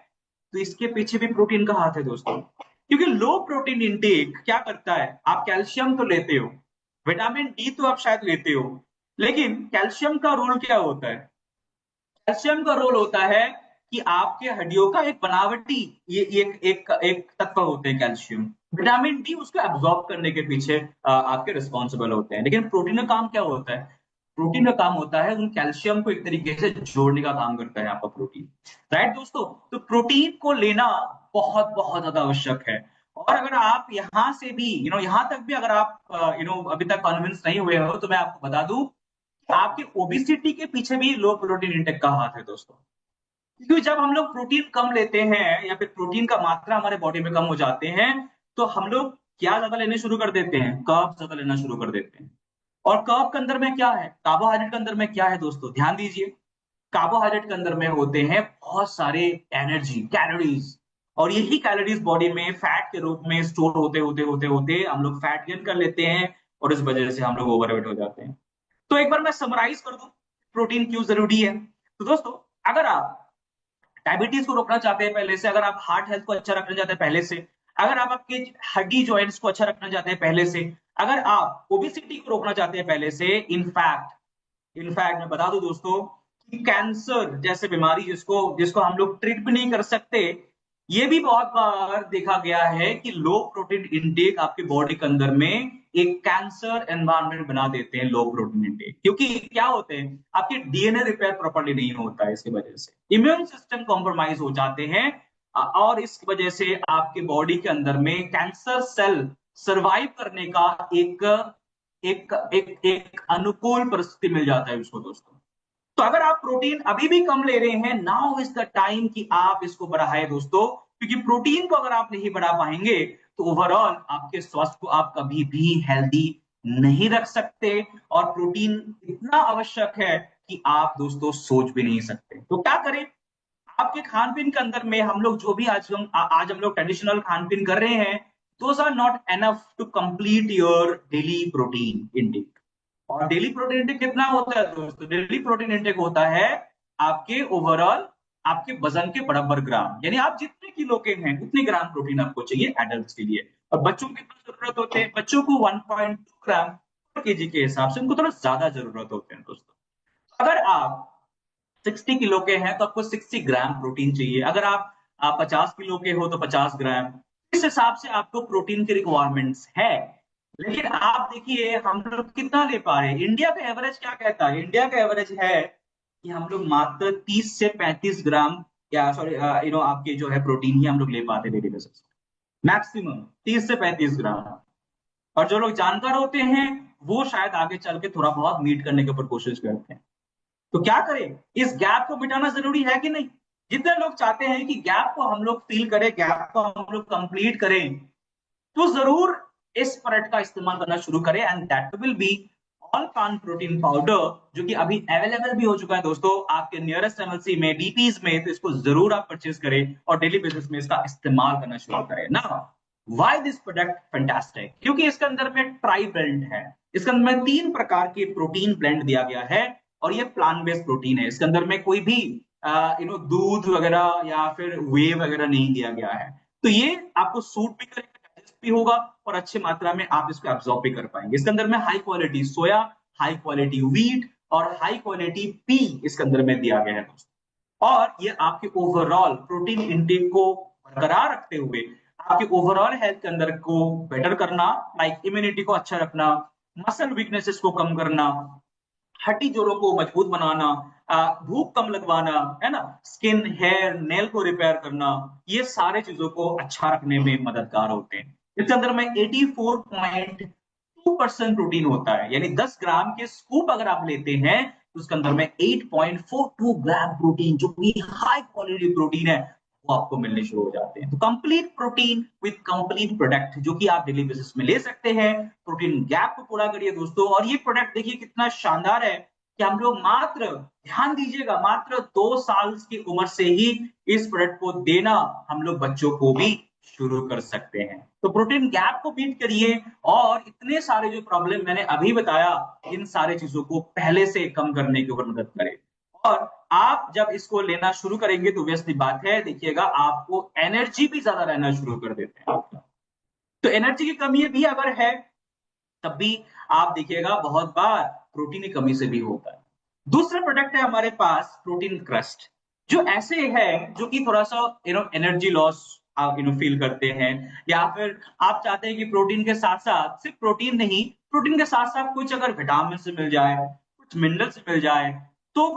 तो इसके पीछे भी प्रोटीन का हाथ है दोस्तों। क्योंकि लो प्रोटीन इंटेक क्या करता है, आप कैल्शियम तो लेते हो, विटामिन डी तो आप शायद लेते हो, लेकिन कैल्शियम का रोल क्या होता है? कैल्शियम का रोल होता है कि आपके हड्डियों का एक बनावटी ये एक तत्व होते हैं कैल्शियम। विटामिन डी उसको एब्जॉर्ब करने के पीछे आपके रिस्पॉन्सिबल होते हैं। लेकिन प्रोटीन का काम क्या होता है? प्रोटीन का काम होता है उन कैल्शियम को एक तरीके से जोड़ने का काम करता है आपका प्रोटीन, राइट दोस्तों? तो प्रोटीन को लेना बहुत बहुत ज्यादा आवश्यक है। और अगर आप यहां से भी यहां तक भी अगर आप अभी तक कन्विंस नहीं हुए हो, तो मैं आपको बता दूं, आपकी ओबिसिटी के पीछे भी लो प्रोटीन इंटेक का हाथ है दोस्तों। क्योंकि जब हम लोग प्रोटीन कम लेते हैं या फिर प्रोटीन का मात्रा हमारे बॉडी में कम हो जाते हैं, तो हम लोग क्या ज्यादा लेने शुरू कर देते हैं? कार्ब ज्यादा लेना शुरू कर देते हैं। और कार्ब के अंदर में क्या है, कार्बोहाइड्रेट के अंदर में क्या है दोस्तों? ध्यान दीजिए। कार्बोहाइड्रेट के अंदर में होते हैं बहुत सारे एनर्जी, कैलोरीज। और यही कैलोरीज बॉडी में फैट के रूप में स्टोर होते होते होते होते हम लोग फैट गेन कर लेते हैं, और इस वजह से हम लोग ओवरवेट हो जाते हैं। तो एक बार मैं समराइज कर दूं, प्रोटीन क्यों जरूरी है। तो दोस्तों, अगर आप डायबिटीज को रोकना चाहते हैं पहले से, अगर आप हार्ट हेल्थ को अच्छा रखना चाहते हैं पहले से, अगर आप आपके हड्डी जॉइंट्स को अच्छा रखना चाहते हैं पहले से, अगर आप ओबिसिटी को रोकना चाहते हैं पहले से, इनफैक्ट मैं बता दूं दोस्तों कि कैंसर जैसे बीमारी जिसको जिसको हम लोग ट्रीट भी नहीं कर सकते, ये भी बहुत बार देखा गया है कि लो प्रोटीन इंटेक आपके बॉडी के अंदर में एक कैंसर एनवायरनमेंट बना देते हैं। लो प्रोटीन इंटेक क्योंकि क्या होते हैं, आपके डीएनए रिपेयर प्रॉपर्ली नहीं होता है, इसकी वजह से इम्यून सिस्टम कॉम्प्रोमाइज हो जाते हैं। और इस वजह से आपके बॉडी के अंदर में कैंसर सेल सरवाइव करने का एक एक एक एक अनुकूल परिस्थिति मिल जाता है उसको दोस्तों। तो अगर आप प्रोटीन अभी भी कम ले रहे हैं, नाउ इज द टाइम कि आप इसको बढ़ाएं दोस्तों। क्योंकि प्रोटीन को अगर आप नहीं बढ़ा पाएंगे, तो ओवरऑल आपके स्वास्थ्य को आप कभी भी हेल्दी नहीं रख सकते। और प्रोटीन इतना आवश्यक है कि आप दोस्तों सोच भी नहीं सकते। तो क्या करें? आपके खान पीन के अंदर में हम लोग जो भी आज हम लोग ट्रेडिशनल खान पीन कर रहे हैं, those are not enough to complete your daily protein intake. और डेली प्रोटीन इंटेक कितना होता है दोस्तों? डेली प्रोटीन इंटेक होता है आपके ओवरऑल आपके वजन के बराबर ग्राम, यानी आप जितने किलो के हैं उतने ग्राम प्रोटीन आपको चाहिए एडल्ट के लिए। और बच्चों की कितनी जरूरत होते हैं? बच्चों को 1.2 ग्राम केजी के हिसाब से उनको थोड़ा ज्यादा जरूरत होते हैं दोस्तों। अगर आप 60 किलो के हैं तो आपको 60 ग्राम प्रोटीन चाहिए। अगर आप 50 किलो के हो तो 50 ग्राम। इस हिसाब से आपको प्रोटीन की रिक्वायरमेंट्स है। लेकिन आप देखिए हम लोग कितना ले पा रहे हैं। इंडिया का एवरेज क्या कहता है? इंडिया का एवरेज है कि हम लोग मात्र 30 से 35 ग्राम, या सॉरी आपके जो है प्रोटीन ही हम लोग ले पाते डेली बेसिस, मैक्सिमम 30 से 35 ग्राम। और जो लोग जानकार होते हैं वो शायद आगे चल के थोड़ा बहुत मीट करने के ऊपर कोशिश करते हैं। तो क्या करें? इस गैप को मिटाना जरूरी है कि नहीं? जितने लोग चाहते हैं कि गैप को हम लोग फिल करें, गैप को हम लोग कंप्लीट करें, तो जरूर इस प्रोडक्ट का इस्तेमाल करना शुरू करें, and that will be all पान प्रोटीन पाउडर, जो कि अभी अवेलेबल भी हो चुका है दोस्तों आपके नियरेस्ट एमएलसी में, डीपीज में। तो इसको जरूर आप परचेज करें और डेली बेसिस में इसका इस्तेमाल करना शुरू करें ना। Why this product fantastic? क्योंकि इसके अंदर में ट्राई ब्लेंड है। इसके अंदर में 3 प्रकार के प्रोटीन ब्लेंड दिया गया है, और ये प्लांट बेस्ड प्रोटीन है। इसके अंदर में कोई भी दूध वगैरह या फिर वे वगैरह नहीं दिया गया है। तो ये आपको सूट भी करेगा, डाइजेस्ट भी होगा, और अच्छी मात्रा में आप इसको एब्जॉर्ब भी कर पाएंगे। इसके अंदर में हाई क्वालिटी सोया, हाई क्वालिटी व्हीट और हाई क्वालिटी पी इसके अंदर में दिया गया है दोस्तों। और ये आपके ओवरऑल प्रोटीन इंटेक को बरकरार रखते हुए आपके ओवरऑल हेल्थ के अंदर को बेटर करना, लाइक इम्यूनिटी को अच्छा रखना, मसल वीकनेसेस को कम करना, हड्डी जोड़ों को मजबूत बनाना, भूख कम लगवाना, है ना, स्किन, हेयर, नेल को रिपेयर करना, ये सारे चीजों को अच्छा रखने में मददगार होते हैं। इसके अंदर में 84.2% प्रोटीन होता है, यानी 10 ग्राम के स्कूप अगर आप लेते हैं तो उसके अंदर में 8.42 ग्राम प्रोटीन, जो कि हाई क्वालिटी प्रोटीन है, वो आपको मिलने शुरू हो जाते हैं। तो complete protein with complete product, जो कि आप डेली बेसिस में ले सकते हैं। प्रोटीन गैप को पूरा करिए दोस्तों। और ये प्रोडक्ट देखिए कितना शानदार है कि हम लोग मात्र, ध्यान दीजिएगा, मात्र 2 साल की उम्र से ही इस प्रोडक्ट को देना हम लोग बच्चों को भी शुरू कर सकते हैं। तो प्रोटीन गैप को बीट करिए, और इतने सारे जो प्रॉब्लम मैंने अभी बताया, इन सारे चीजों को पहले से कम करने के ऊपर मदद करें। और आप जब इसको लेना शुरू करेंगे तो व्यस्त बात है, देखिएगा आपको एनर्जी भी ज्यादा रहना शुरू कर देते हैं आपका। तो एनर्जी की कमी भी अगर है तब भी आप देखिएगा बहुत बार प्रोटीन की कमी से भी होता है। दूसरा प्रोडक्ट है हमारे पास प्रोटीन क्रस्ट, जो ऐसे है जो कि थोड़ा सा एनर्जी लॉस आप फील करते हैं, या फिर आप चाहते हैं कि प्रोटीन के साथ साथ, सिर्फ प्रोटीन नहीं, प्रोटीन के साथ साथ कुछ अगर विटामिन से मिल जाए, कुछ मिनरल से मिल जाए, तो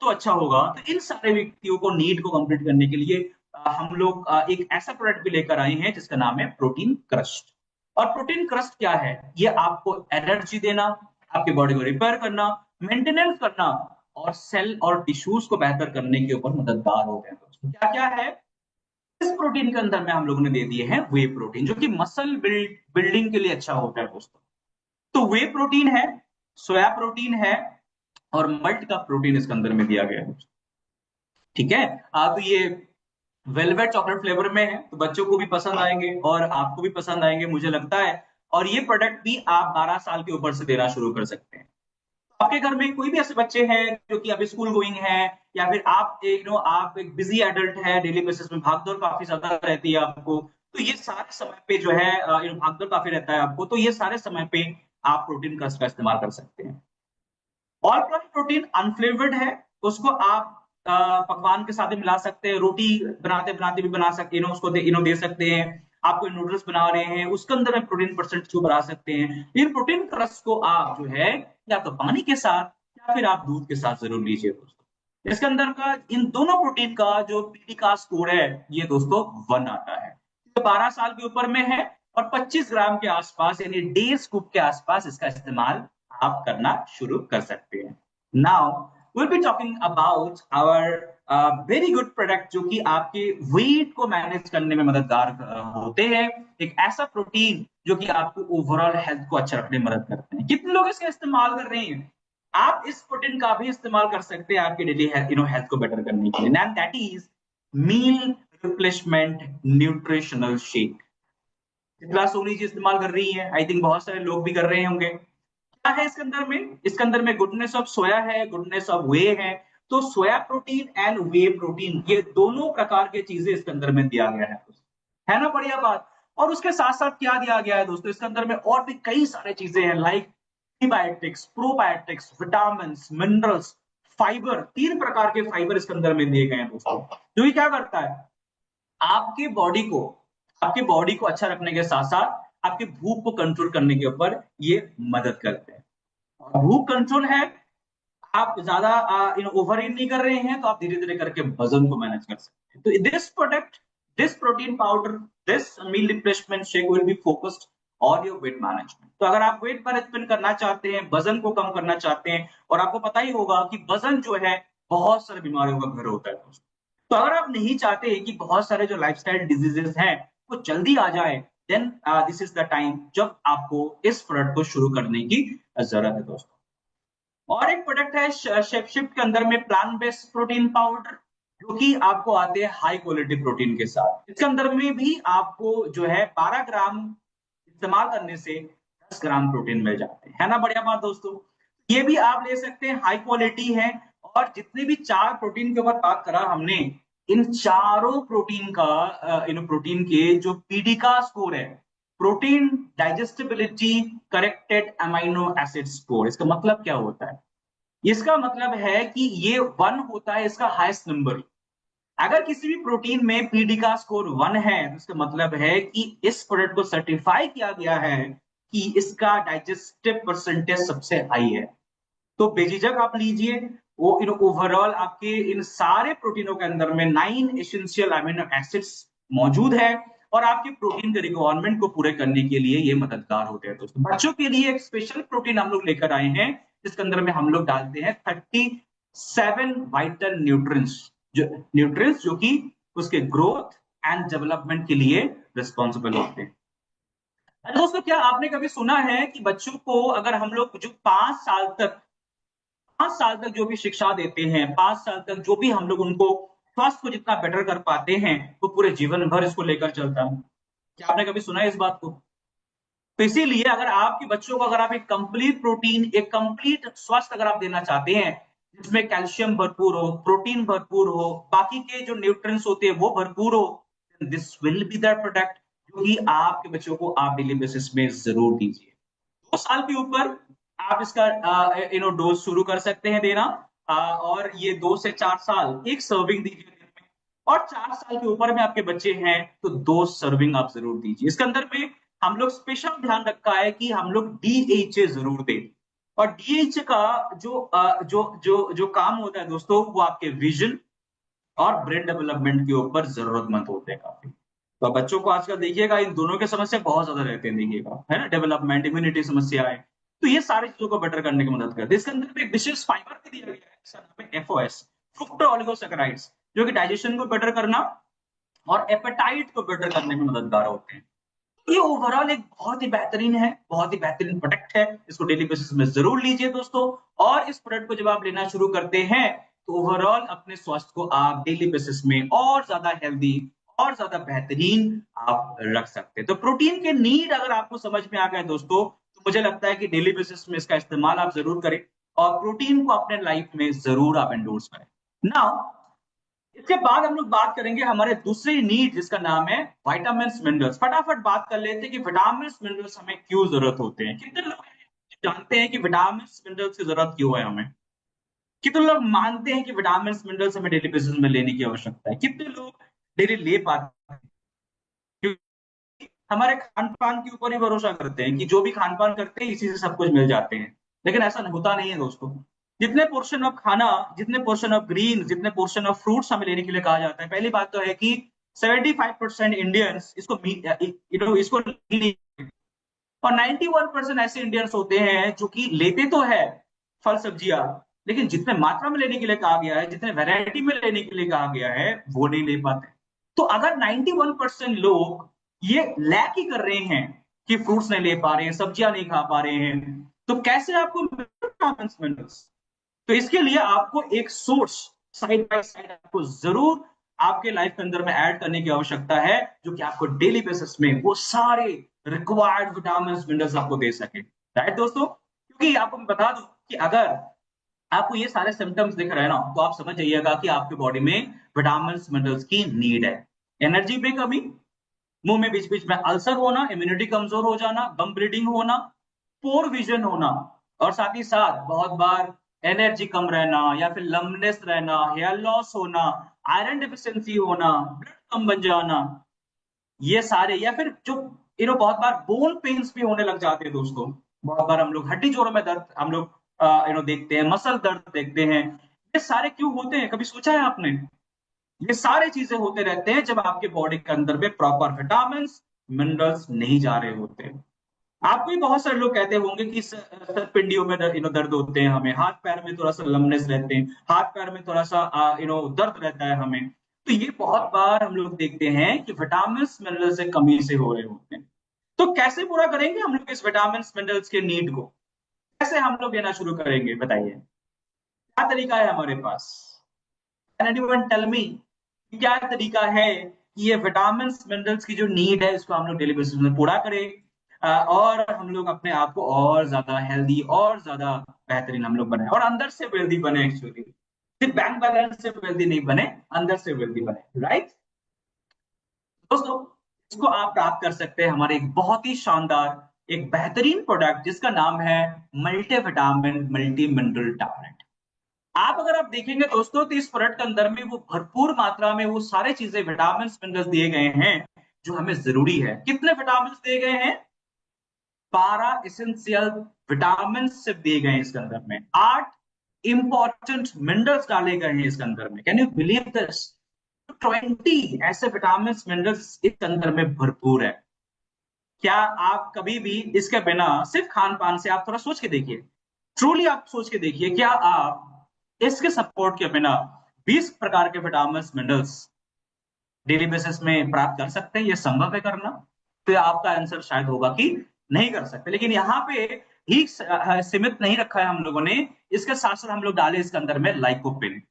अच्छा होगा। तो इन सारे व्यक्तियों को नीड को कंप्लीट करने के लिए हम लोग एक ऐसा प्रोडक्ट भी लेकर आए हैं जिसका नाम है प्रोटीन क्रस्ट। और प्रोटीन क्रस्ट क्या है? ये आपको एनर्जी देना, आपकी बॉडी को रिपेयर करना, मेंटेनेंस करना, और सेल और टिश्यूज को बेहतर करने के ऊपर मददगार होते हैं दोस्तों। क्या क्या है इस प्रोटीन के अंदर में? हम लोगों ने दे दिए हैं वे प्रोटीन, जो कि मसल बिल्डिंग के लिए अच्छा होता है दोस्तों। तो वे प्रोटीन है, सोया प्रोटीन है, और मल्ट का प्रोटीन इसके अंदर में दिया गया है। ठीक है। तो ये वेलवेट चॉकलेट फ्लेवर में है, तो बच्चों को भी पसंद आएंगे और आपको भी पसंद आएंगे मुझे लगता है। और ये प्रोडक्ट भी आप 12 साल के ऊपर से देना शुरू कर सकते हैं। आपके घर में कोई भी ऐसे बच्चे हैं जो कि अभी स्कूल गोइंग है, या फिर आप आप एक बिजी एडल्ट है, डेली बेसिस में भागदौड़ काफी ज्यादा रहती है आपको, तो ये सारे समय पे जो है भागदौड़ काफी रहता है आपको, तो ये सारे समय पे आप प्रोटीन का इस्तेमाल कर सकते हैं। ऑल प्लांट प्रोटीन अनफ्लेवर्ड है, उसको आप पकवान के साथ भी मिला सकते हैं, रोटी बनाते बनाते भी बना सकते हैं, उसको दे सकते हैं। आपको नूडल्स बना रहे हैं उसके अंदर में प्रोटीन परसेंट को बढ़ा सकते हैं। इन प्रोटीन क्रस्ट को आप जो है या तो पानी के साथ या फिर आप दूध के साथ जरूर लीजिए दोस्तों। इसके अंदर का इन दोनों प्रोटीन का जो पीडी का स्कोर है ये दोस्तों 1 आता है। तो 12 साल के ऊपर में है, और 25 ग्राम के आसपास यानी डे स्कूप के आसपास इसका इस्तेमाल आप करना शुरू कर सकते हैं। Now we'll be talking about our very good product, जो कि आपके वेट को मैनेज करने में मददगार होते हैं। एक ऐसा प्रोटीन जो कि आपको ओवरऑल हेल्थ को अच्छा रखने में मदद करते हैं। कितने लोग इसका इस्तेमाल कर रहे हैं? आप इस प्रोटीन का भी इस्तेमाल कर सकते हैं आपके डेली हेल्थ को बेटर करने के लिए, and that is meal replacement nutritional shake. जितना सोनी जी इस्तेमाल कर रही है, आई थिंक बहुत सारे लोग भी कर रहे होंगे। क्या है इसके अंदर में? इसके अंदर में गुडनेस ऑफ सोया है, गुडनेस ऑफ वे है। तो soya protein and way protein, ये दोनों प्रकार के चीजें इसके अंदर में दिया गया है ना, बढ़िया बात। और उसके साथ साथ क्या दिया गया है दोस्तों इसके अंदर में? और भी कई सारे चीजें हैं, like prebiotics, probiotics, vitamin, minerals, fibre, 3 प्रकार के फाइबर इसके अंदर में दिए गए हैं दोस्तों, जो कि क्या करता है, आपकी बॉडी को आपकी बॉडी को अच्छा रखने के साथ साथ आपकी भूख को कंट्रोल करने के ऊपर ये मदद करते हैं। और भूख कंट्रोल है, आप ज्यादा ओवर ईट नहीं कर रहे हैं, तो आप धीरे धीरे करके वजन को मैनेज कर सकते हैं। तो this product, this protein powder, this meal replacement shake will be focused on your weight management. तो अगर आप वेट मैनेजमेंट करना चाहते हैं, वजन को कम करना चाहते हैं, और आपको पता ही होगा कि वजन जो है बहुत सारी बीमारियों का घर होता है दोस्तों। तो अगर आप नहीं चाहते कि बहुत सारे जो लाइफस्टाइल डिजीजेस हैं वो जल्दी आ जाए, then this is the time जब आपको इस प्रोडक्ट को शुरू करने की जरूरत है दोस्तों। और एक प्रोडक्ट है शेपशिफ्ट के अंदर में प्लांट बेस्ड प्रोटीन पाउडर, जो कि आपको आते हैं हाई क्वालिटी प्रोटीन के साथ। इसके अंदर में भी आपको जो है 12 ग्राम इस्तेमाल करने से 10 ग्राम प्रोटीन मिल जाते हैं, है ना बढ़िया बात दोस्तों। ये भी आप ले सकते हैं, हाई क्वालिटी है। और जितने भी 4 प्रोटीन के ऊपर बात करा हमने, इन चारों प्रोटीन का प्रोटीन के जो पीडी का स्कोर है, protein digestibility corrected amino acid score, इसका मतलब क्या होता है? इसका मतलब है कि ये 1 होता है इसका हाईएस्ट नंबर। अगर किसी भी प्रोटीन में पीडी का स्कोर 1 है, तो इसका मतलब है कि इस प्रोडक्ट को सर्टिफाई किया गया है कि इसका डाइजेस्टिव परसेंटेज सबसे हाई है। तो बेझिझक आप लीजिए, वो ओवरऑल आपके इन सारे प्रोटीनों के अंदर में 9 एसेंशियल अमीनो एसिड्स मौजूद है, और आपके प्रोटीन के रिक्वायरमेंट को पूरे करने के लिए ये मददगार होते हैं दोस्तों। बच्चों के लिए एक स्पेशल प्रोटीन हम लोग लेकर आए हैं, जिसके अंदर में हम लोग डालते हैं 37 वाइटल न्यूट्रिएंट्स जो कि उसके ग्रोथ एंड डेवलपमेंट के लिए रिस्पॉन्सिबल होते हैं। दोस्तों, क्या आपने कभी सुना है कि बच्चों को अगर हम लोग जो 5 साल तक जो भी शिक्षा देते हैं, 5 साल तक जो भी हम लोग उनको स्वास्थ्य को जितना बेटर कर पाते हैं, वो पूरे जीवन भर इसको लेकर चलता है। क्या आपने कभी सुना है इस बात को? तो इसीलिए अगर आपके बच्चों को, अगर आप एक कंप्लीट प्रोटीन, एक कंप्लीट स्वास्थ्य अगर आप देना चाहते हैं, जिसमें कैल्शियम भरपूर हो, प्रोटीन भरपूर हो, बाकी के जो न्यूट्रिएंट्स होते हैं वो भरपूर हो, this will be the product जो कि आपके बच्चों को आप डेली बेसिस में जरूर दीजिए। 2 साल के ऊपर आप इसका डोज शुरू कर सकते हैं देना, और ये 2 से 4 साल एक सर्विंग दीजिए दिन में, और 4 साल के ऊपर में आपके बच्चे हैं तो 2 सर्विंग आप जरूर दीजिए। इसके अंदर में हम लोग स्पेशल ध्यान रखा है कि हम लोग डीएचए जरूर दें। और डीएचए का जो काम होता है दोस्तों, वो आपके विजन और ब्रेन डेवलपमेंट के ऊपर जरूरतमंद होते हैं काफी। तो बच्चों को आजकल देखिएगा, इन दोनों के समस्या बहुत ज्यादा रहते हैं, देखिएगा, है ना, डेवलपमेंट, इम्यूनिटी समस्याएं। तो ये सारी चीजों को बेटर करने की मदद करते हैं। इसके अंदर एक विशेष फाइबर भी दिया गया है, इसका नाम है एफओएस, फ्रुक्टो ओलिगोसैकेराइड्स, जो कि डाइजेशन को बेटर करना और एपेटाइट को बेटर करने में मददगार होते हैं। ये ओवरऑल एक बहुत ही बेहतरीन है, बहुत ही बेहतरीन प्रोडक्ट है। इसको डेली बेसिस में जरूर लीजिए दोस्तों। और इस प्रोडक्ट को जब आप लेना शुरू करते हैं, तो ओवरऑल अपने स्वास्थ्य को आप डेली बेसिस में और ज्यादा हेल्दी और ज्यादा बेहतरीन आप रख सकते हैं। तो प्रोटीन के नीड अगर आपको समझ में आ गए दोस्तों, तो मुझे लगता है कि डेली बेसिस में इसका इस्तेमाल आप जरूर करें, और प्रोटीन को अपने लाइफ में जरूर आप एंडोर्स करें। नाउ, इसके बाद हम लोग बात करेंगे हमारे दूसरी नीड, जिसका नाम है विटामिन मिनरल्स। फटाफट बात कर लेते हैं कि विटामिन मिनरल्स हमें क्यों जरूरत होते हैं। कितने लोग जानते हैं कि विटामिन मिनरल्स की जरूरत क्यों है हमें? कितने लोग मानते हैं कि विटामिन मिनरल्स हमें डेली बेसिस में लेने की आवश्यकता है? कितने लोग डेली ले पाते हैं? क्योंकि हमारे खान पान के ऊपर ही भरोसा करते हैं कि जो भी खान पान करते हैं इसी से सब कुछ मिल जाते हैं, लेकिन ऐसा होता नहीं है दोस्तों। जितने पोर्शन ऑफ खाना, जितने पोर्शन ऑफ ग्रीन, जितने पोर्शन ऑफ फ्रूट्स हमें लेने के लिए कहा जाता है, पहली बात तो है कि 75% इंडियंस इसको नहीं, और 91% ऐसे इंडियंस होते हैं जो कि लेते तो है फल सब्जियां, लेकिन जितने मात्रा में लेने के लिए कहा गया है, जितने वैरायटी में लेने के लिए कहा गया है, वो नहीं ले पाते। तो अगर 91% लोग ये लैक ही कर रहे हैं कि फ्रूट्स नहीं ले पा रहे हैं, सब्जियां नहीं खा पा रहे हैं, तो कैसे आपको मिनरल्स? तो इसके लिए आपको एक सोर्स साइड बाय साइड आपको जरूर आपके लाइफ के अंदर में ऐड करने की आवश्यकता है, जो कि आपको डेली बेसिस में वो सारे रिक्वायर्ड विटामिन मिनरल्स आपको दे सके। राइट दोस्तों? क्योंकि आपको मैं बता दूं कि अगर आपको ये सारे सिम्टम्स दिख रहे हैं ना, तो आप समझ जाइएगा कि आपके बॉडी में विटामिन मिनरल्स की नीड है। एनर्जी में कमी, मुंह में बीच बीच में अल्सर होना, इम्यूनिटी कमजोर हो जाना, गम ब्लीडिंग होना, पोर विजन होना, और साथ ही साथ बहुत बार एनर्जी कम रहना या फिर लंबनेस रहना, हेयर लॉस होना, आयरन डिफिशियंसी होना, ब्लड कम बन जाना, ये सारे, या फिर जो बहुत बार बोन पेन्स भी होने लग जाते हैं दोस्तों। बहुत बार हम लोग हड्डी जोड़ों में दर्द हम लोग देखते हैं, मसल दर्द देखते हैं। ये सारे क्यों होते हैं, कभी सोचा है आपने? ये सारे चीजें होते रहते हैं जब आपके बॉडी के अंदर में प्रॉपर विटामिन मिनरल्स नहीं जा रहे होते। आपको भी बहुत सारे लोग कहते होंगे कि सर पिंडियों में दर्द होते हैं, हमें हाथ पैर में थोड़ा सा लमनेस रहते हैं, हाथ पैर में थोड़ा सा दर्द रहता है हमें। तो ये बहुत बार हम लोग देखते हैं कि विटामिन मिनरल से कमी से हो रहे होते हैं। तो कैसे पूरा करेंगे हम लोग इस विटामिन मिनरल्स के नीड को? कैसे हम लोग लेना शुरू करेंगे, बताइए? क्या तरीका है हमारे पास? कैन एनीवन टेल मी क्या तरीका है कि ये विटामिन मिनरल्स की जो नीड है इसको हम लोग डेली बेसिस में पूरा करें, और हम लोग अपने आप को और ज्यादा हेल्दी और ज्यादा बेहतरीन हम लोग बनाए, और अंदर से वेल्दी बने। एक्चुअली सिर्फ बैंक बैलेंस से वेल्दी नहीं बने, अंदर से वेल्दी बने, राइट दोस्तों? इसको आप प्राप्त कर सकते हैं हमारे एक बहुत ही शानदार एक बेहतरीन प्रोडक्ट जिसका नाम है मल्टीविटामिन मल्टी मिनरल टैबलेट। अगर आप देखेंगे दोस्तों तो इस प्रोडक्ट के अंदर में वो भरपूर मात्रा में वो सारे चीजें विटामिन मिनरल्स दिए गए हैं जो हमें जरूरी है। कितने विटामिन दिए गए हैं? 12 इसेंशियल विटामिन से दिए गए हैं इसके अंदर में। 8 इंपॉर्टेंट मिनरल्स डाले गए हैं इसके अंदर में। Can you believe this? 20 ऐसे विटामिन मिनरल्स इसके अंदर में भरपूर है। क्या आप कभी भी इसके बिना सिर्फ खान पान से, आप थोड़ा सोच के देखिए, ट्रूली आप सोच के देखिए, क्या आप इसके सपोर्ट के बिना 20 प्रकार के विटामिन मिनरल्स डेली बेसिस में प्राप्त कर सकते हैं? ये संभव है करना? तो आपका आंसर शायद होगा कि नहीं कर सकते। लेकिन यहाँ पे ही सीमित नहीं रखा है हम लोगों ने। इसके साथ साथ हम लोग डाले इसके अंदर में लाइकोपिन,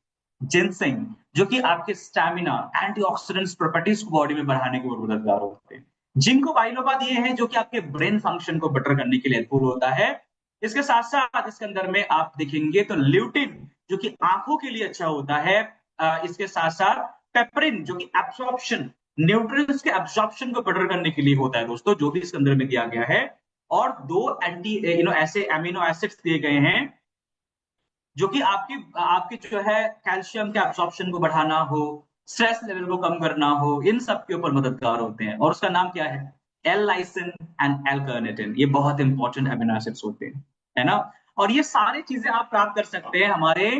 जिनसिंग, जो कि आपके स्टैमिना, एंटीऑक्सीडेंट्स प्रॉपर्टीज को बॉडी में बढ़ाने के मददगार होते हैं। जिंको बाइलोबाद ये है जो कि आपके ब्रेन फंक्शन को बेटर करने के लिए हेल्पफुल होता है। इसके साथ साथ इसके अंदर में आप देखेंगे तो ल्यूटिन जो कि आंखों के लिए अच्छा होता है। इसके साथ साथ पेपरिन जो कि एब्सॉर्प्शन, न्यूट्रिएंट्स के एब्सॉर्प्शन को बेटर करने के लिए होता है दोस्तों, जो भी इसके अंदर में दिया गया है। और 2 एंटी ऐसे अमीनो एसिड्स दिए गए हैं जो कि आपकी आपकी जो है कैल्शियम के एब्सॉर्प्शन को बढ़ाना हो, स्ट्रेस लेवल को कम करना हो, इन सब के ऊपर मददगार होते हैं। और उसका नाम क्या है? L lysine and L carnitine. ये बहुत इंपॉर्टेंट अमीनो एसिड्स होते हैं, है ना? और ये सारी चीजें आप प्राप्त कर सकते हैं हमारे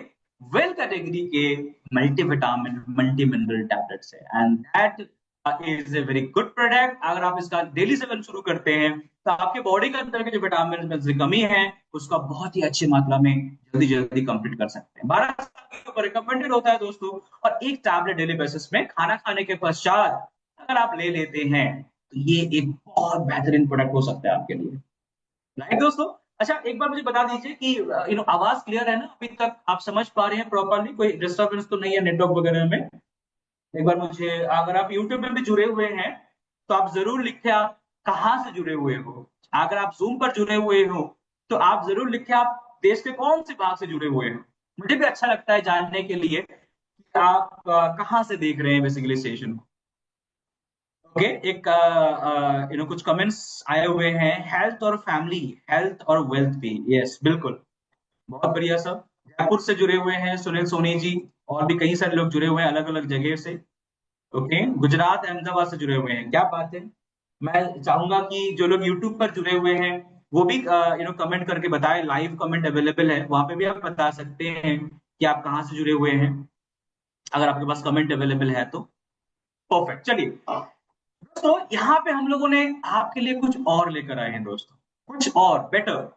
वेल कैटेगरी के मल्टीविटामिन मल्टी मिनरल टैबलेट से, and that is a very good product. अगर आप इसका डेली सेवन शुरू करते हैं तो आपके बॉडी के अंदर के जो विटामिन में से कमी है उसका बहुत ही अच्छी मात्रा में जल्दी जल्दी कंप्लीट कर सकते हैं। 12 साल के ऊपर रिकमेंडेड होता है दोस्तों। और एक टैबलेट डेली बेसिस में खाना खाने के पश्चात अगर आप ले लेते हैं तो ये एक बहुत बेहतरीन प्रोडक्ट हो सकता है आपके लिए, राइट दोस्तों? अच्छा, एक बार मुझे बता दीजिए कि आवाज क्लियर है ना? अभी तक आप समझ पा रहे हैं प्रॉपरली? कोई डिस्टर्बेंस तो नहीं है नेटवर्क वगैरह में? एक बार मुझे, अगर आप यूट्यूब में भी जुड़े हुए हैं तो आप जरूर लिखें आप कहां से जुड़े हुए हो। अगर आप जूम पर जुड़े हुए हो तो आप जरूर लिखें आप देश के कौन से भाग से जुड़े हुए हो। मुझे भी अच्छा लगता है जानने के लिए कि आप कहां से देख रहे हैं बेसिकली सेशन को। ओके, एक कुछ कमेंट्स आए हुए हैं, हेल्थ और फैमिली, हेल्थ और वेल्थ भी। यस बिल्कुल, बहुत बढ़िया सर। जयपुर से जुड़े हुए हैं सुनील सोनी जी, और भी कई सारे लोग जुड़े हुए हैं अलग अलग जगह से। ओके, गुजरात अहमदाबाद से जुड़े हुए हैं, क्या बात है। मैं चाहूंगा कि जो लोग यूट्यूब पर जुड़े हुए हैं वो भी कमेंट करके बताएं। लाइव कमेंट अवेलेबल है, वहां पे भी आप बता सकते हैं कि आप कहाँ से जुड़े हुए हैं, अगर आपके पास कमेंट अवेलेबल है तो। परफेक्ट, चलिए दोस्तों, यहाँ पे हम लोगों ने आपके लिए कुछ और लेकर आए हैं दोस्तों, कुछ और बेटर।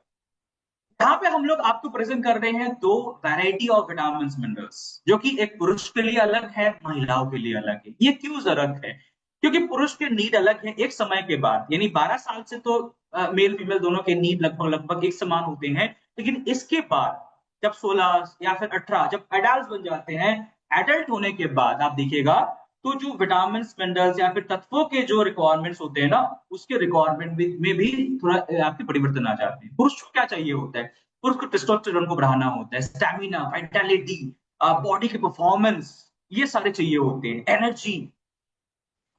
यहाँ पे हम लोग आपको प्रेजेंट कर रहे हैं 2 वैरायटी ऑफ विटामिन मिनरल्स, जो कि एक पुरुष के लिए अलग है, महिलाओं के लिए अलग है। ये क्यों जरूरत है? क्योंकि पुरुष के नीड अलग है एक समय के बाद, यानी 12 साल से तो मेल फीमेल दोनों के नीड लगभग लगभग एक समान होते हैं। लेकिन इसके बाद जब 16 या फिर 18 जब एडल्ट बन जाते हैं, एडल्ट होने के बाद आप देखिएगा तो जो विटामिन मिनरल्स या फिर तत्वों के जो रिक्वायरमेंट्स होते हैं ना, उसके रिक्वायरमेंट में भी थोड़ा आपके परिवर्तन आ जाते हैं। पुरुष को क्या चाहिए होता है? पुरुष को टेस्टोस्टेरोन को बढ़ाना होता है, स्टैमिना, वाइटैलिटी, बॉडी की परफॉर्मेंस, ये सारे चाहिए होते हैं, एनर्जी।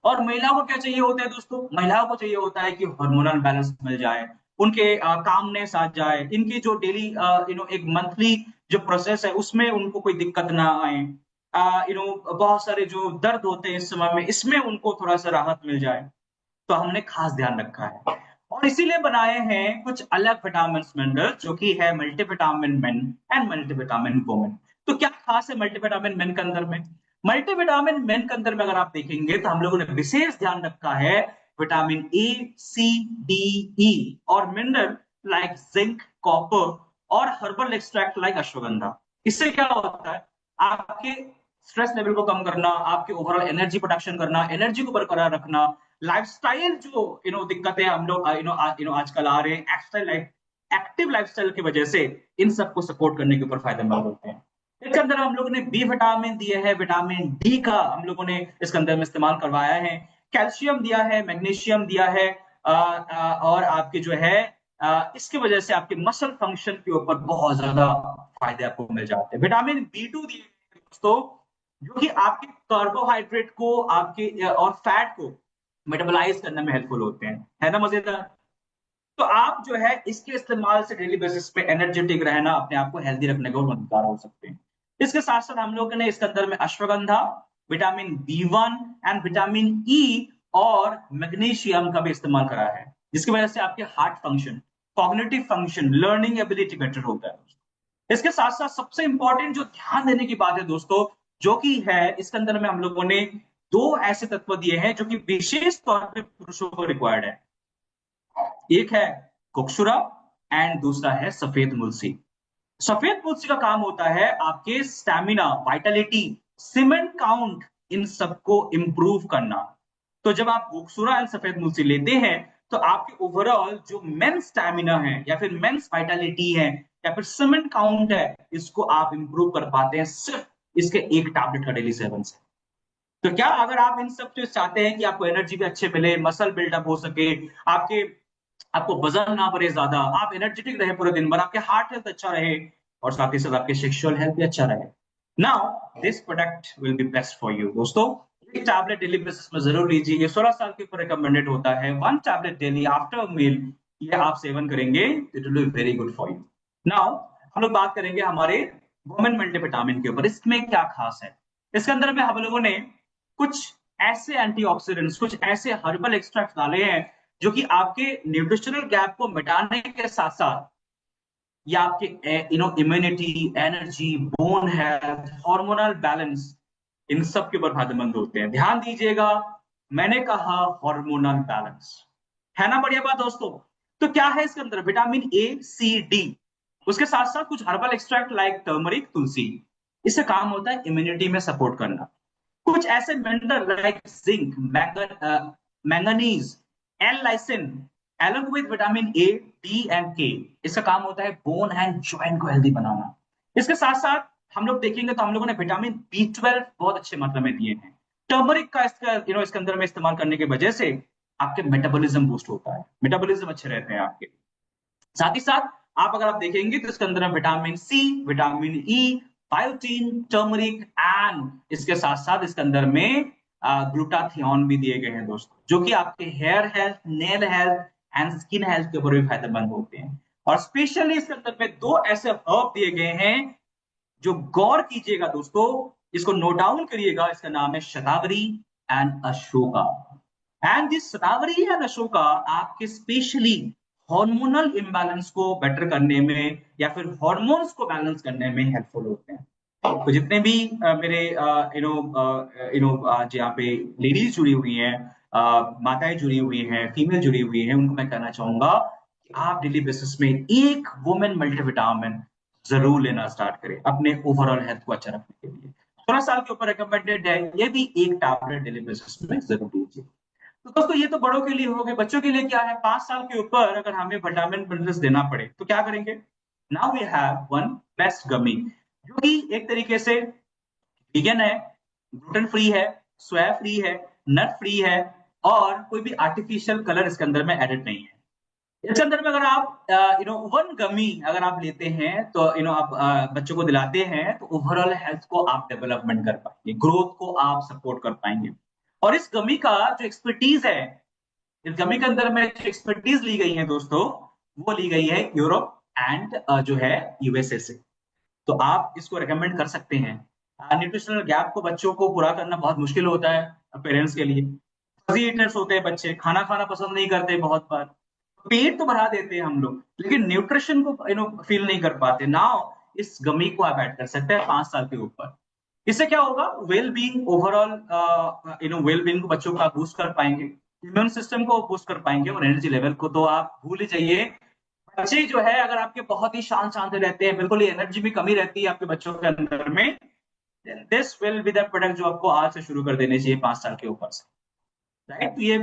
और महिलाओं को क्या चाहिए होता है दोस्तों? महिलाओं को चाहिए होता है कि हार्मोनल बैलेंस मिल जाए, उनके कामनेस आ जाए, इनकी जो डेली एक मंथली जो प्रोसेस है उसमें उनको कोई दिक्कत ना आए, बहुत सारे जो दर्द होते हैं इस समय में, इसमें उनको थोड़ा सा राहत मिल जाए। तो हमने खास ध्यान रखा है और इसीलिए बनाए हैं कुछ अलग विटामिन मिनरल, जो कि है multivitamin main and multivitamin women. तो क्या खास है मल्टीविटामिन मेन के अंदर में? मल्टीविटामिन मेन के अंदर में अगर आप देखेंगे तो हम लोगों ने विशेष ध्यान रखा है विटामिन ए, सी, डी, ई और मिनरल लाइक जिंक, कॉपर और हर्बल एक्सट्रैक्ट लाइक अश्वगंधा। इससे क्या होता है, आपके स्ट्रेस लेवल को कम करना, आपके ओवरऑल एनर्जी प्रोडक्शन करना, एनर्जी को बरकरार रखना, लाइफस्टाइल जो दिक्कतें हम लोग आजकल आ रहे हैं, एक्टिव लाइफस्टाइल की वजह से इन सबको सपोर्ट करने के ऊपर फायदेमंद होते हैं। इसके अंदर हम लोगों ने बी विटामिन दिए है, विटामिन डी का हम लोगों ने इसके अंदर में इस्तेमाल करवाया है, कैल्शियम दिया है, मैग्नीशियम दिया है, और आपके जो है इसकी वजह से आपके मसल फंक्शन के ऊपर बहुत ज्यादा फायदे आपको मिल जाते हैं। विटामिन बी टू दिए दोस्तों, जो कि आपके कार्बोहाइड्रेट को आपके और फैट को मेटाबोलाइज करने में हेल्पफुल होते हैं, है ना मजेदार। तो आप जो है इसके इस्तेमाल से डेली बेसिस पे एनर्जेटिक रहना, अपने आप को हेल्दी रखने को मददगार हो सकते हैं। इसके साथ साथ हम लोगों ने इसके अंदर में ashwagandha, vitamin B 1 and vitamin E और मैग्नीशियम का भी इस्तेमाल करा है, जिसकी वजह से आपके heart function, cognitive function, learning ability better होता है। इसके साथ साथ सबसे इंपॉर्टेंट जो ध्यान देने की बात है दोस्तों, जो कि है इसके अंदर में हम लोगों ने दो ऐसे तत्व दिए हैं जो कि विशेष तौर पे पुरुषों को रिक्वायर्ड है। एक है कोक्सुरा एंड दूसरा है सफेद मुल्सी। सफेद मुल्सी का काम होता है आपके स्टैमिना, वाइटलिटी, सीमेंट काउंट, इन सबको इंप्रूव करना। तो जब आप कोक्सुरा एंड सफेद मुल्सी लेते हैं तो आपके ओवरऑल जो मेन स्टैमिना है या फिर मेंस वाइटलिटी है या फिर सीमेंट काउंट है, इसको आप इंप्रूव कर पाते हैं सिर्फ इसके एक टैबलेट का डेली सेवन से। तो क्या अगर आप इन सब चीज चाहते हैं कि आपको एनर्जी भी अच्छे मिले, मसल बिल्डअप हो सके, आपके आपको वजन ना बढ़े ज्यादा, आप एनर्जेटिक रहे पूरे दिन भर, आपके हार्ट हेल्थ अच्छा रहे और साथ ही साथ आपके सेक्सुअल हेल्थ भी अच्छा रहे, now this product will be best for you दोस्तों। एक टैबलेट डेली बेसिस में जरूर लीजिए, ये 16 साल के ऊपर रिकमेंडेड होता है, 1 टैबलेट डेली आफ्टर मील, ये आप सेवन करेंगे it will be very good for you. Now हम लोग बात करेंगे हमारे वुमेन मल्टीविटामिन के ऊपर, इसमें क्या खास है। इसके अंदर में हम लोगों ने कुछ ऐसे एंटीऑक्सीडेंट्स, कुछ ऐसे हर्बल एक्सट्रैक्ट डाले हैं जो कि आपके न्यूट्रिशनल गैप को मिटाने के साथ साथ या आपके immunity, energy, bone health, hormonal balance, इन सब के ऊपर फायदेमंद होते हैं। ध्यान दीजिएगा, मैंने कहा हार्मोनल बैलेंस, है ना बढ़िया बात दोस्तों। तो क्या है इसके अंदर, विटामिन ए, सी, डी, उसके साथ साथ कुछ हर्बल एक्सट्रैक्ट लाइक टर्मरिक, तुलसी, इससे काम होता है इम्यूनिटी में सपोर्ट करना। कुछ ऐसे mineral like zinc, manganese, L lysine along with vitamin A, D and के, इसका काम होता है बोन एंड जॉइंट को हेल्दी बनाना। इसके साथ साथ हम लोग देखेंगे तो हम लोगों ने विटामिन बी 12 बहुत अच्छे मात्रा में दिए हैं। टर्मरिक का इसका इसके अंदर में इस्तेमाल करने की वजह से आपके मेटाबॉलिज्म बूस्ट होता है, मेटाबॉलिज्म अच्छे रहते हैं आपके। साथ ही साथ आप अगर आप देखेंगे तो इसके अंदर vitamin C, vitamin E, biotin, turmeric and इसके साथ साथ इसके अंदर में ग्लूटाथियोन भी दिए गए हैं दोस्तों, जो कि आपके hair health, nail health and skin health के ऊपर भी फायदेमंद होते हैं। और स्पेशली इसके अंदर में दो ऐसे हर्ब दिए गए हैं जो गौर कीजिएगा दोस्तों, इसको नोट डाउन करिएगा, इसका नाम है Shatavari and Ashoka. And this Shatavari and Ashoka आपके स्पेशली हार्मोनल इम्बैलेंस को बेटर करने में या फिर हार्मोन्स को बैलेंस करने में हेल्पफुल होते हैं। तो जितने भी मेरे आज यहाँ पे लेडीज जुड़ी हुई हैं, माताएं जुड़ी हुई हैं, फीमेल जुड़ी हुई हैं, उनको मैं कहना चाहूंगा कि आप डेली बेसिस में एक वुमेन मल्टीविटामिन जरूर लेना स्टार्ट करें अपने ओवरऑल हेल्थ को अच्छा रखने के लिए। 16 साल के ऊपर रिकमेंडेड है, ये भी एक टैबलेट डेली बेसिस में जरूर लीजिए। तो दोस्तों ये तो बड़ों के लिए हो गए, बच्चों के लिए क्या है, 5 साल के ऊपर अगर हमें विटामिन मिनरल्स देना पड़े तो क्या करेंगे। Now we have one best gummy, जो कि एक तरीके से वीगन है, ग्लूटेन फ्री है, सोया फ्री है, नट फ्री है और कोई भी आर्टिफिशियल कलर इसके अंदर में एडिट नहीं है। इसके अंदर में अगर आप वन गमी अगर आप लेते हैं तो आप बच्चों को दिलाते हैं तो ओवरऑल हेल्थ को आप डेवलपमेंट कर पाएंगे, ग्रोथ को आप सपोर्ट कर पाएंगे। और इस गमी का जो एक्सपर्टीज है, इस गमी के अंदर में जो एक्सपर्टीज ली गई है दोस्तों, वो ली गई है यूरोप एंड जो है यूएसए से। तो आप इसको रिकमेंड कर सकते हैं। न्यूट्रिशनल गैप को बच्चों को पूरा करना बहुत मुश्किल होता है पेरेंट्स के लिए। फजी ईटर्स होते हैं बच्चे, खाना खाना पसंद नहीं करते बहुत बार। पेट तो भरा देते हैं हम लोग, लेकिन न्यूट्रिशन को फील नहीं कर पाते। नाउ इस गमी को आप ऐड कर सकते हैं 5 साल के ऊपर। इससे क्या होगा, well being overall well being को बच्चों का बूस्ट कर पाएंगे, इम्यून सिस्टम को बूस्ट कर पाएंगे, और एनर्जी लेवल को तो आप भूल ही जाइए। बच्चे जो है अगर आपके बहुत ही शांत शांत रहते हैं, बिल्कुल ही एनर्जी भी कमी रहती है आपके बच्चों के अंदर में, this will be the product जो आपको आज से शुरू कर देने चाहिए 5 साल के ऊपर से, राइट। तो ये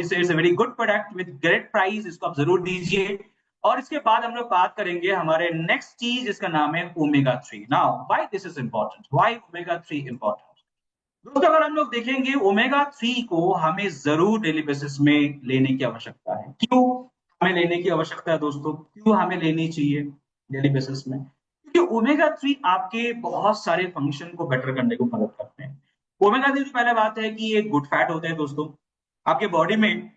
it's a very good product with great price, इसको आप जरूर दीजिए। और इसके बाद हम लोग बात करेंगे हमारे नेक्स्ट चीज, इसका नाम है omega 3। Now why this is important, why omega 3 important. दोस्तों अगर हम लोग देखेंगे ओमेगा 3 को हमें जरूर डेली बेसिस में लेने की आवश्यकता है। क्यों हमें लेने की आवश्यकता है दोस्तों, क्यों हमें लेनी चाहिए डेली बेसिस में? क्योंकि ओमेगा 3 आपके बहुत सारे फंक्शन को बेटर करने को मदद करते हैं। ओमेगा 3 की पहले बात है कि ये गुड फैट होते हैं दोस्तों। आपके बॉडी में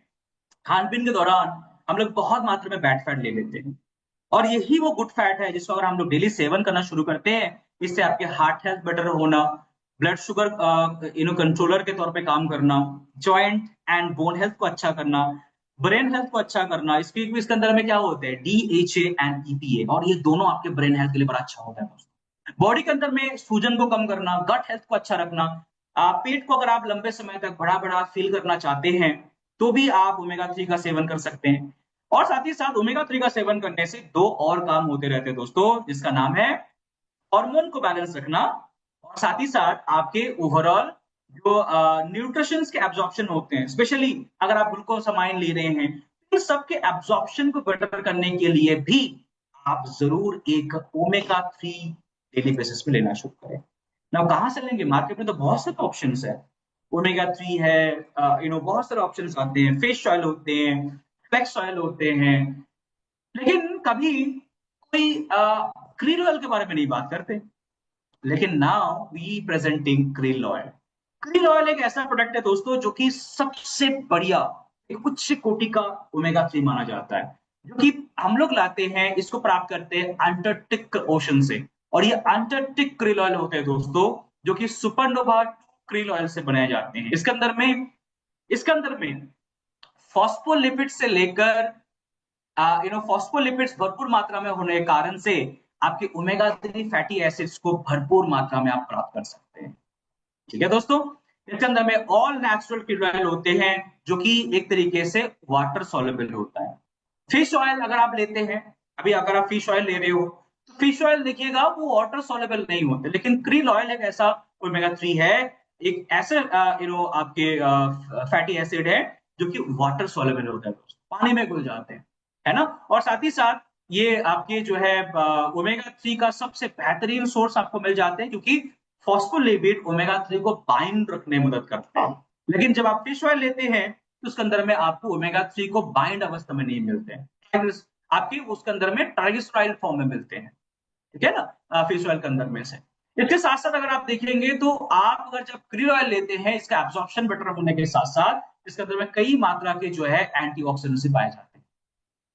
खान पीन के दौरान हम लोग बहुत मात्रा में बैड फैट ले लेते हैं, और यही वो गुड फैट है जिसको अगर हम लोग डेली सेवन करना शुरू करते हैं, इससे आपके हार्ट हेल्थ बेटर होना, ब्लड शुगर कंट्रोलर के तौर पे काम करना, जॉइंट एंड बोन हेल्थ को अच्छा करना, ब्रेन हेल्थ को अच्छा करना। इसके अंदर में क्या होते हैं, डीएचए एंड ईपीए, और ये दोनों आपके ब्रेन हेल्थ के लिए बड़ा अच्छा होता है दोस्तों। बॉडी के अंदर में सूजन को कम करना, गट हेल्थ को अच्छा रखना। पेट को अगर आप लंबे समय तक बड़ा बड़ा फील करना चाहते हैं, तो भी आप ओमेगा 3 का सेवन कर सकते हैं। और साथ ही साथ ओमेगा 3 का सेवन करने से दो और काम होते रहते हैं दोस्तों, जिसका नाम है हार्मोन को बैलेंस रखना, और साथ ही साथ आपके ओवरऑल जो न्यूट्रिशंस के एब्जॉर्प्शन होते हैं, स्पेशली अगर आप ग्लूकोसामाइन ले रहे हैं, इन सबके एब्जॉर्प्शन को बेटर करने के लिए भी आप जरूर एक ओमेगा 3 डेली बेसिस पे लेना शुरू करें। ना कहां से लेंगे, मार्केट में तो बहुत सारे ऑप्शंस है। ओमेगा 3 है, बहुत सारे ऑप्शंस आते हैं, फिश ऑयल होते हैं, फ्लेक्स ऑयल होते हैं, लेकिन कभी कोई क्रील ऑयल के बारे में नहीं बात करते। लेकिन now we presenting krill oil. Krill oil एक ऐसा प्रोडक्ट है दोस्तों जो कि सबसे बढ़िया, एक उच्च कोटि का ओमेगा 3 माना जाता है, जो कि हम लोग लाते हैं, इसको प्राप्त करते हैं अंटार्कटिक ओशन से। और ये अंटार्कटिक क्रील ऑयल होते हैं दोस्तों, जो कि सुपरनोवा क्रील ऑयल से बनाए जाते हैं। इसके अंदर में फॉस्फोलिपिड से लेकर फॉस्फोलिपिड्स भरपूर मात्रा में होने के कारण से आपके ओमेगा 3 फैटी एसिड्स को भरपूर मात्रा में आप प्राप्त कर सकते हैं। ठीक है दोस्तों, इसके अंदर में ऑल नेचुरल क्रूड ऑयल होते हैं, जो कि एक तरीके से वाटर सॉल्युबल होता है। फिश ऑयल अगर आप लेते हैं, अभी अगर आप फिश ऑयल ले रहे हो, तो फिश ऑयल देखिएगा वो वाटर सॉल्युबल नहीं होते, लेकिन क्रील ऑयल एक ऐसा ओमेगा 3 है, एक ऐसे आपके फैटी एसिड है जो कि वाटर सॉल्युबल होता है दोस्तों, पानी में घुल जाते हैं, है ना। और साथ ही साथ ये आपके जो है ओमेगा 3 का सबसे बेहतरीन सोर्स आपको मिल जाते हैं, क्योंकि फॉस्फोलिपिड ओमेगा 3 को बाइंड रखने में मदद करते हैं। लेकिन जब आप फिश ऑयल लेते हैं, तो उसके अंदर में आपको ओमेगा 3 को बाइंड अवस्था में नहीं मिलते हैं, आपके उसके अंदर में ट्राइग्लिसराइड फॉर्म में मिलते हैं। ठीक है ना, फिश ऑयल के अंदर में से। इसके साथ साथ अगर आप देखेंगे तो आप अगर जब क्रूड ऑयल लेते हैं, इसका एब्जॉर्प्शन बेटर होने के साथ साथ इसके अंदर में कई मात्रा के जो है एंटीऑक्सीडेंट्स पाए जाते हैं।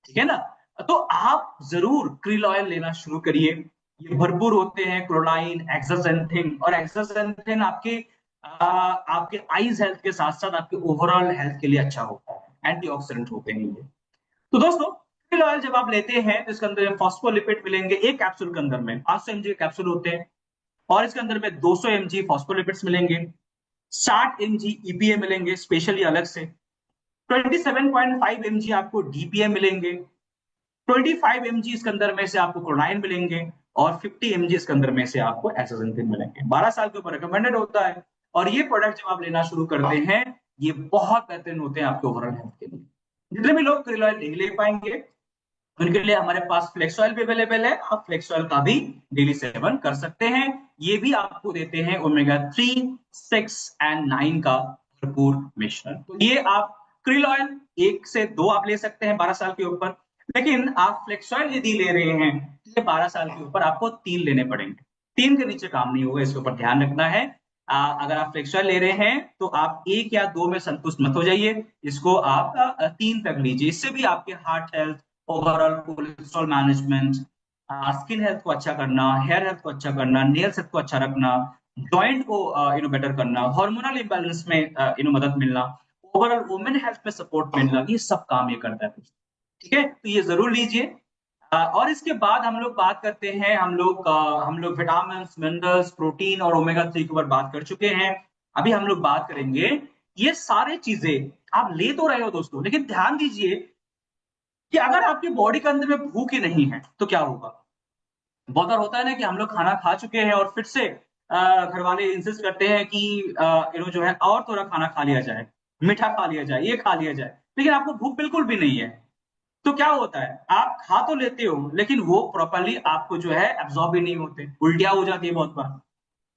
ठीक है ना, तो आप जरूर क्रील ऑयल लेना शुरू करिए। ये भरपूर होते हैं क्लोराइन, एक्साजेंथिन, और एक्साजेंथिन आपके आईज हेल्थ के साथ साथ आपके ओवरऑल हेल्थ के लिए अच्छा होता है, एंटीऑक्सीडेंट होते हैं ये। तो दोस्तों क्रील ऑयल जब आप लेते हैं, तो इसके अंदर फॉस्फोलिपिड मिलेंगे, एक कैप्सूल के अंदर में 500 mg कैप्सूल होते हैं, और इसके अंदर में 200 mg फॉस्फोलिपिड्स मिलेंगे, 60 mg ईपीए मिलेंगे स्पेशली अलग से, 27.5 mg आपको डीपीए मिलेंगे, 25 mg इसके अंदर में से आपको क्लोराइन मिलेंगे, और 50 mg इसके अंदर में से आपको एक्साजेंथिन मिलेंगे। 12 साल के ऊपर रिकमेंडेड होता है, और ये प्रोडक्ट जब आप लेना शुरू करते हैं, ये बहुत बेहतरीन होते हैं आपके ओवरऑल हेल्थ के लिए। जितने भी लोग क्रील ऑयल नहीं ले पाएंगे, उनके लिए हमारे पास फ्लेक्स ऑयल भी अवेलेबल है, आप फ्लेक्स ऑयल का भी डेली सेवन कर सकते हैं। ये भी आपको देते हैं ओमेगा 3, 6 एंड 9 का भरपूर मिश्रण। तो ये आप क्रील ऑयल 1 से 2 आप ले सकते हैं 12 साल के ऊपर, लेकिन आप फ्लेक्स ऑयल यदि ले रहे हैं, तो ये 12 साल के ऊपर आपको 3 लेने पड़ेंगे। 3 के नीचे काम नहीं होगा, इसके ऊपर ध्यान रखना है। अगर आप फ्लेक्स ऑयल ले रहे हैं, तो आप 1 या 2 में संतुष्ट मत हो जाइए, इसको आप 3 तक लीजिए। इससे भी आपके heart health, overall cholesterol management, skin health को अच्छा करना, हेयर हेल्थ को अच्छा करना, नेल्स हेल्थ को अच्छा रखना, जॉइंट को बेटर करना, हार्मोनल इम्बैलेंस में मदद मिलना, ओवरऑल वुमेन हेल्थ में सपोर्ट मिलना, ये सब काम ये करता है। ठीक है, तो ये जरूर लीजिए। और इसके बाद हम लोग बात करते हैं, हम लोग विटामिन, मिनरल्स, प्रोटीन और ओमेगा 3 के ऊपर बात कर चुके हैं। अभी हम लोग बात करेंगे, ये सारे चीजें आप ले तो रहे हो दोस्तों, लेकिन ध्यान दीजिए कि अगर आपकी बॉडी के अंदर में भूख ही नहीं है तो क्या होगा। बहुत बार होता है ना कि हम लोग खाना खा चुके हैं और फिर से घर वाले इंसिस्ट करते हैं कि जो है और थोड़ा खाना खा लिया जाए, मीठा खा लिया जाए, ये खा लिया जाए, लेकिन आपको भूख बिल्कुल भी नहीं है। तो क्या होता है, आप खा तो लेते हो लेकिन वो प्रॉपरली आपको जो है एब्जॉर्ब भी नहीं होते, उल्टियां हो जाती है बहुत बार।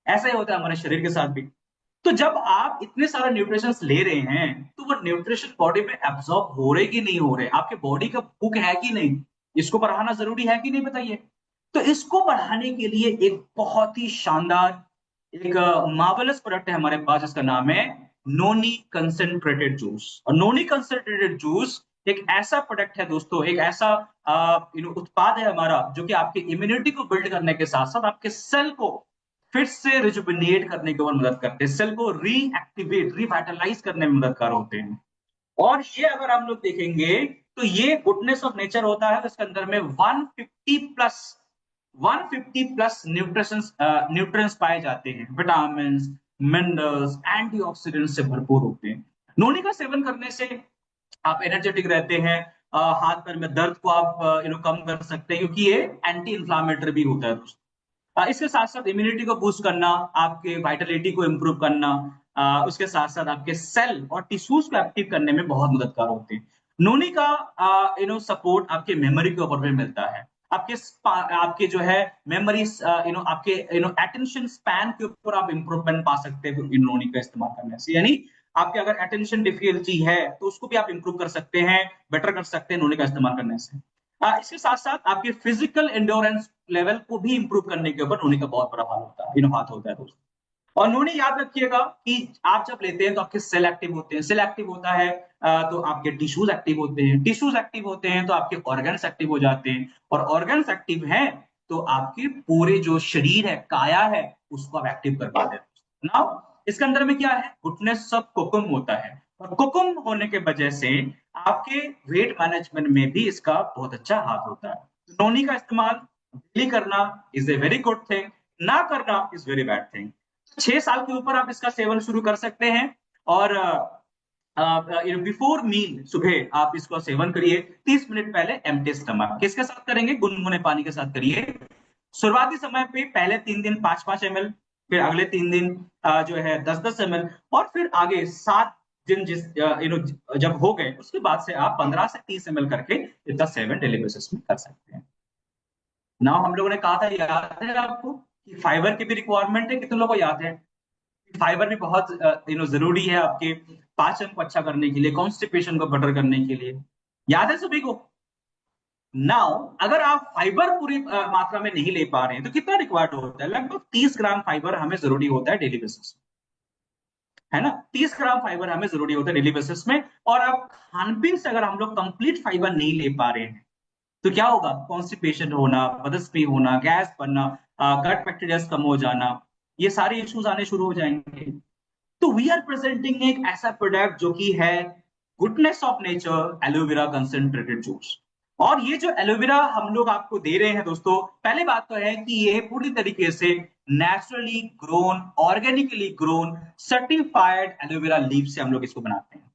ऐसा ही होता है हमारे शरीर के साथ भी। तो जब आप इतने सारे न्यूट्रिशन ले रहे हैं तो वो न्यूट्रिशन बॉडी में एब्जॉर्ब हो रहे कि नहीं हो रहे, आपके बॉडी का भूख है कि नहीं, इसको बढ़ाना जरूरी है कि नहीं, बताइए। तो इसको बढ़ाने के लिए एक बहुत ही शानदार, एक मार्वलस प्रोडक्ट है हमारे पास, जिसका नाम है नोनी कंसेंट्रेटेड जूस। और नोनी कंसेंट्रेटेड जूस एक ऐसा प्रोडक्ट है दोस्तों, एक ऐसा उत्पाद है हमारा, जो कि आपकी इम्यूनिटी को बिल्ड करने के साथ साथ आपके सेल को फिर से रिजुविनेट करने की ओर मदद करते हैं, सेल को रीएक्टिवेट, रिवाइटलाइज करने में मददगार होते हैं। और ये अगर हम लोग देखेंगे तो ये गुडनेस ऑफ नेचर होता है, इसके अंदर में 150 प्लस न्यूट्रिएंट्स पाए जाते हैं, विटामिन, मिनरल्स, एंटीऑक्सीडेंट्स से भरपूर होते हैं। नोनी का सेवन करने से आप एनर्जेटिक रहते हैं, हाथ पैर में दर्द को आप कम कर सकते हैं, क्योंकि ये एंटी इंफ्लामेटरी भी होता है दोस्तों। इसके साथ साथ इम्यूनिटी को बूस्ट करना, आपके वाइटलिटी को इंप्रूव करना, उसके साथ साथ आपके सेल और टिश्यूज को एक्टिव करने में बहुत मददगार होते हैं। नोनी का सपोर्ट आपके मेमोरी के ऊपर भी मिलता है, आपके जो है मेमोरी, आपके अटेंशन स्पैन के ऊपर आप इंप्रूवमेंट पा सकते हैं इन नोनी का इस्तेमाल करने से। यानी आपके अगर अटेंशन डिफिकल्टी है तो उसको भी आप इंप्रूव कर सकते हैं, बेटर कर सकते हैं नोनी का इस्तेमाल करने से। इसके साथ साथ आपके फिजिकल एंड्योरेंस लेवल को भी इंप्रूव करने के ऊपर नोनी का बहुत बड़ा हाथ होता है, हाथ होता है दोस्तों। और नोनी याद रखिएगा कि आप जब लेते हैं तो आपके सेल एक्टिव होते हैं, सेल एक्टिव होता है तो आपके टिश्यूज एक्टिव होते हैं, टिश्यूज एक्टिव होते हैं तो आपके ऑर्गन्स एक्टिव हो जाते हैं, और ऑर्गन्स एक्टिव हैं तो आपके पूरे जो शरीर है, काया है, उसको आप एक्टिव कर पाते हैं। नाउ इसके अंदर में क्या है, गुडनेस ऑफ कोकुम होता है, और कोकुम होने के वजह से आपके वेट मैनेजमेंट में भी इसका बहुत अच्छा हाथ होता है। नोनी का इस्तेमाल डेली करना is a very good thing, ना करना इज वेरी बैड थिंग। 6 साल के ऊपर आप इसका सेवन शुरू कर सकते हैं, और बिफोर मील सुबह आप इसका सेवन करिए, 30 मिनट पहले एम्प्टी स्टमक। किसके साथ करेंगे, गुनगुने पानी के साथ करिए। शुरुआती समय पे पहले 3 दिन 5-5 ml, फिर अगले 3 दिन जो है 10-10 ml, और फिर आगे 7 दिन जिस जब हो गए उसके बाद से आप 15 से 30 ml करके इसका सेवन डेली बेसिस में कर सकते हैं। ना हम लोगों ने कहा था, याद है आपको, कि फाइबर की भी रिक्वायरमेंट है, कितने लोगों को याद है। फाइबर भी बहुत जरूरी है आपके पाचन को अच्छा करने के लिए, कॉन्स्टिपेशन को बेटर करने के लिए। याद है सभी को। नाउ अगर आप फाइबर पूरी मात्रा में नहीं ले पा रहे हैं तो कितना रिक्वायर्ड होता है, लगभग 30 ग्राम फाइबर हमें जरूरी होता है डेली बेसिस में, है ना। 30 ग्राम फाइबर हमें जरूरी होता है डेली बेसिस में। और अब खानपीन से अगर हम लोग कंप्लीट फाइबर नहीं ले पा रहे हैं तो क्या होगा, कॉन्स्टिपेशन होना, बदहजमी होना, गैस बनना, गट बैक्टीरिया कम हो जाना, ये सारे इश्यूज आने शुरू हो जाएंगे। तो वी आर प्रेजेंटिंग एक ऐसा प्रोडक्ट जो कि है goodness of nature aloe vera concentrated juice. और ये जो एलोवेरा हम लोग आपको दे रहे हैं दोस्तों, पहले बात तो है कि ये पूरी तरीके से naturally grown, organically grown, certified aloe vera leaf से हम लोग इसको बनाते हैं।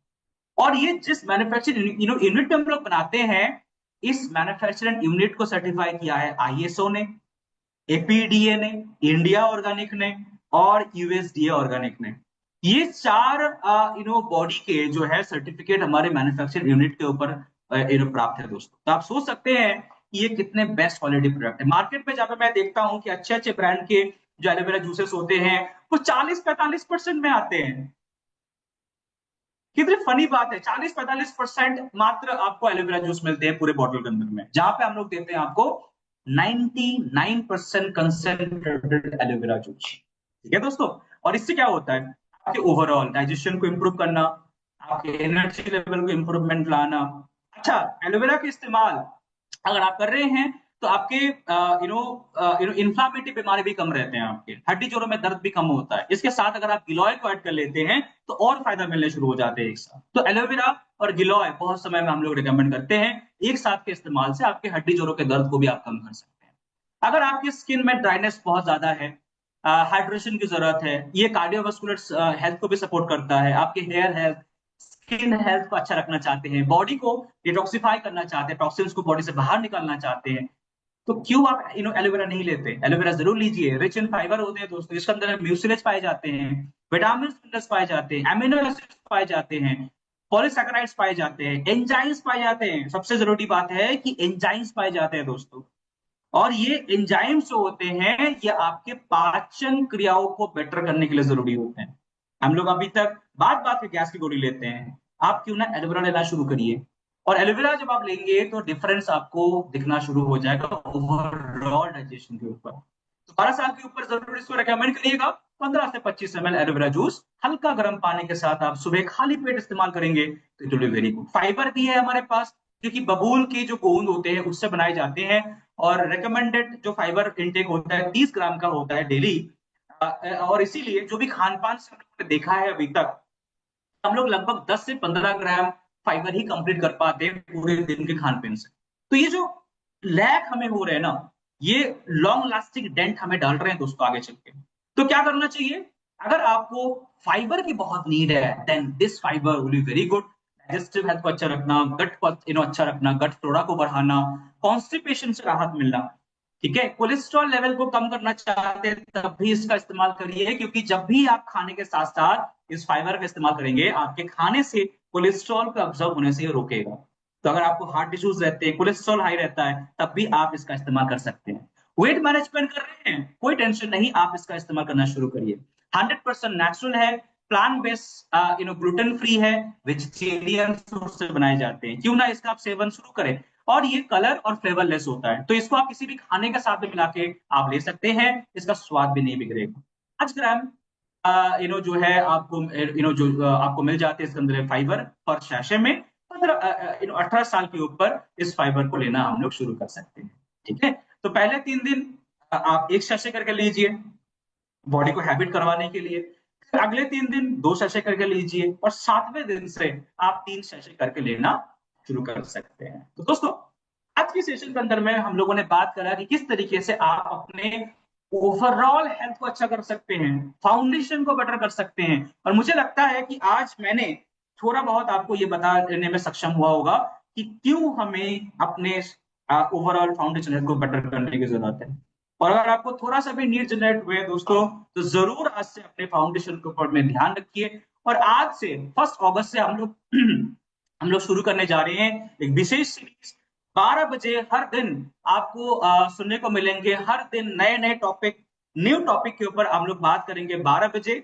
और ये जिस मैन्युफैक्चरिंग यूनिट में हम लोग बनाते हैं, इस मैन्युफैक्चरिंग यूनिट को सर्टिफाई किया है आईएसओ ने, एपीडीए ने, इंडिया ऑर्गेनिक ने, और यूएसडीए ऑर्गेनिक ने। ये चार बॉडी के जो है सर्टिफिकेट हमारे मैन्युफैक्चरिंग यूनिट के ऊपर प्राप्त है दोस्तों। तो आप सोच सकते हैं कि ये कितने बेस्ट क्वालिटी प्रोडक्ट है। मार्केट में जब मैं देखता हूं कि अच्छे अच्छे ब्रांड के जो एलोवेरा जूसेस होते हैं वो 40-45% में आते हैं। कितनी फनी बात है, 40-45% मात्र आपको एलोवेरा जूस मिलते हैं पूरे बॉटल के अंदर में, जहां पे हम लोग देते हैं आपको 99% कंसेंट्रेटेड एलोवेरा जूस। ठीक है दोस्तों। और इससे क्या होता है, आपके ओवरऑल डाइजेशन को इंप्रूव करना, आपके एनर्जी लेवल को इंप्रूवमेंट लाना। अच्छा, एलोवेरा के इस्तेमाल अगर आप कर रहे हैं तो आपके इन्फ्लामेटरी बीमारी भी कम रहते हैं, आपके हड्डी जोड़ों में दर्द भी कम होता है। इसके साथ अगर आप गिलोय को ऐड कर लेते हैं तो और फायदा मिलने शुरू हो जाते हैं एक साथ। तो एलोवेरा और गिलोय बहुत समय में हम लोग रिकमेंड करते हैं, एक साथ के इस्तेमाल से आपके हड्डी जोड़ों के दर्द को भी आप कम कर सकते हैं। अगर आपकी स्किन में ड्राइनेस बहुत ज्यादा है, हाइड्रेशन की जरूरत है, ये कार्डियोवास्कुलर हेल्थ को भी सपोर्ट करता है, आपके हेयर हेल्थ, स्किन हेल्थ को अच्छा रखना चाहते हैं, बॉडी को डिटॉक्सिफाई करना चाहते हैं, टॉक्सिन्स को बॉडी से बाहर निकालना चाहते हैं, तो क्यों आप एलोवेरा नहीं लेते? एलोवेरा जरूर लीजिए। रिच इन फाइबर होते हैं दोस्तों, इसके अंदर म्यूसिलेज पाए जाते हैं, विटामिन मिनरल्स पाए जाते हैं, अमीनो एसिड्स पाए जाते हैं, पॉलीसैकेराइड्स पाए जाते हैं, एंजाइम्स पाए जाते हैं। सबसे जरूरी बात है कि एंजाइम्स पाए जाते हैं दोस्तों, और ये एंजाइम्स जो होते हैं ये आपके पाचन क्रियाओं को बेटर करने के लिए जरूरी होते हैं। हम लोग अभी तक बात बात पे गैस की गोली लेते हैं, आप क्यों ना एलोवेरा लेना शुरू करिए। और एलोवेरा जब आप लेंगे तो डिफरेंस आपको दिखना शुरू हो जाएगा ओवरऑल डाइजेशन के ऊपर। तो 12 साल के ऊपर जरूर इसको रेकमेंड करिएगा। 15 से 25 ml एलोवेरा जूस हल्का गर्म पानी के साथ आप सुबह खाली पेट इस्तेमाल करेंगे तो it will be very good. Fibre भी है हमारे पास, क्योंकि बबूल के जो गोंद होते हैं उससे बनाए जाते हैं, और रिकमेंडेड जो फाइबर इनटेक होता है 30 ग्राम का होता है डेली। और इसीलिए जो भी खान पान से हम लोगों ने देखा है अभी तक, हम लोग लगभग 10 से 15 ग्राम फाइबर ही कंप्लीट कर पाते हैं पूरे दिन के खान पीन से। तो ये जो लैक हमें हो रहे हैं ना, ये लॉन्ग लास्टिंग डेंट हमें डाल रहे हैं दोस्तों आगे चल के। तो क्या करना चाहिए? अगर आपको फाइबर की बहुत नीड है then this fibre will be very good. Digestive health को अच्छा रखना, गट को अच्छा रखना, गट फ्लोरा को बढ़ाना, कॉन्स्टिपेशन से राहत मिलना, ठीक है। कोलेस्ट्रॉल लेवल को कम करना चाहते हैं तब भी इसका इस्तेमाल करिए, क्योंकि जब भी आप खाने के साथ साथ इस फाइबर का इस्तेमाल करेंगे आपके खाने से कोलेस्ट्रॉल को ऑब्जर्व होने से रोकेगा। तो अगर आपको हार्ट इश्यूज रहते हैं, कोलेस्ट्रॉल हाई रहता है, तब भी आप इसका इस्तेमाल कर सकते हैं। वेट मैनेजमेंट कर रहे हैं, कोई टेंशन नहीं, आप इसका इस्तेमाल करना शुरू करिए। 100% नेचुरल है, प्लांट बेस्ड ग्लूटेन फ्री है, वेजिटेरियन सोर्स से बनाए जाते हैं, क्यों ना इसका आप सेवन शुरू करें। और ये कलर और फ्लेवरलेस होता है, तो इसको आप किसी भी खाने के साथ में मिला के आप ले सकते हैं, इसका स्वाद भी नहीं बिगड़ेगा। 5 ग्राम जो है आपको आपको मिल जाते हैं इसके अंदर फाइबर पर शैशे में। 18 साल के ऊपर इस फाइबर को लेना हम लोग शुरू कर सकते हैं, ठीक है। तो पहले 3 दिन आप एक शैशे करके लीजिए बॉडी को हैबिट करवाने के लिए, फिर अगले 3 दिन 2 शैशे करके लीजिए, और 7वें दिन से आप 3 शैशे करके लेना शुरू कर सकते हैं। तो दोस्तों आज के सेशन के अंदर में हम लोगों ने बात करा कि किस तरीके से आप अपने ओवरऑल हेल्थ को अच्छा कर सकते हैं, फाउंडेशन को बेटर कर सकते हैं। और मुझे लगता है कि आज मैंने थोड़ा बहुत आपको ये बताने में सक्षम हुआ होगा कि क्यों हमें अपने ओवरऑल फाउंडेशन हेल्थ को बेटर करने की जरूरत है। और अगर आपको थोड़ा सा भी नीड जनरेट हुए दोस्तों, तो जरूर आज से अपने फाउंडेशन के ऊपर में ध्यान रखिए। और आज से 1 अगस्त से हम लोग हम लोग शुरू करने जा रहे हैं एक विशेष सीरीज। 12 बजे हर दिन आपको सुनने को मिलेंगे, हर दिन नए नए टॉपिक, न्यू टॉपिक के ऊपर हम लोग बात करेंगे। 12 बजे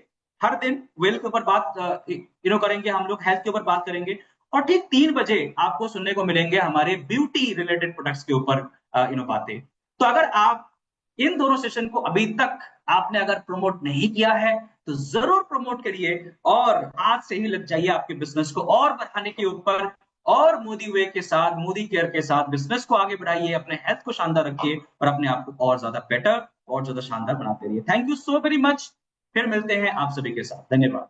हर दिन वेल्थ के ऊपर बात करेंगे, हम लोग हेल्थ के ऊपर बात करेंगे। और ठीक 3 बजे आपको सुनने को मिलेंगे हमारे ब्यूटी रिलेटेड प्रोडक्ट्स के ऊपर बातें। तो अगर आप इन दोनों सेशन को अभी तक आपने अगर प्रमोट नहीं किया है तो जरूर प्रमोट करिए, और आज से ही लग जाइए आपके बिजनेस को और बढ़ाने के ऊपर, और मोदी वे के साथ, मोदी केयर के साथ बिजनेस को आगे बढ़ाइए, अपने हेल्थ को शानदार रखिए, और अपने आप को और ज्यादा बेटर और ज्यादा शानदार बनाते रहिए। Thank you so very much. फिर मिलते हैं आप सभी के साथ, धन्यवाद।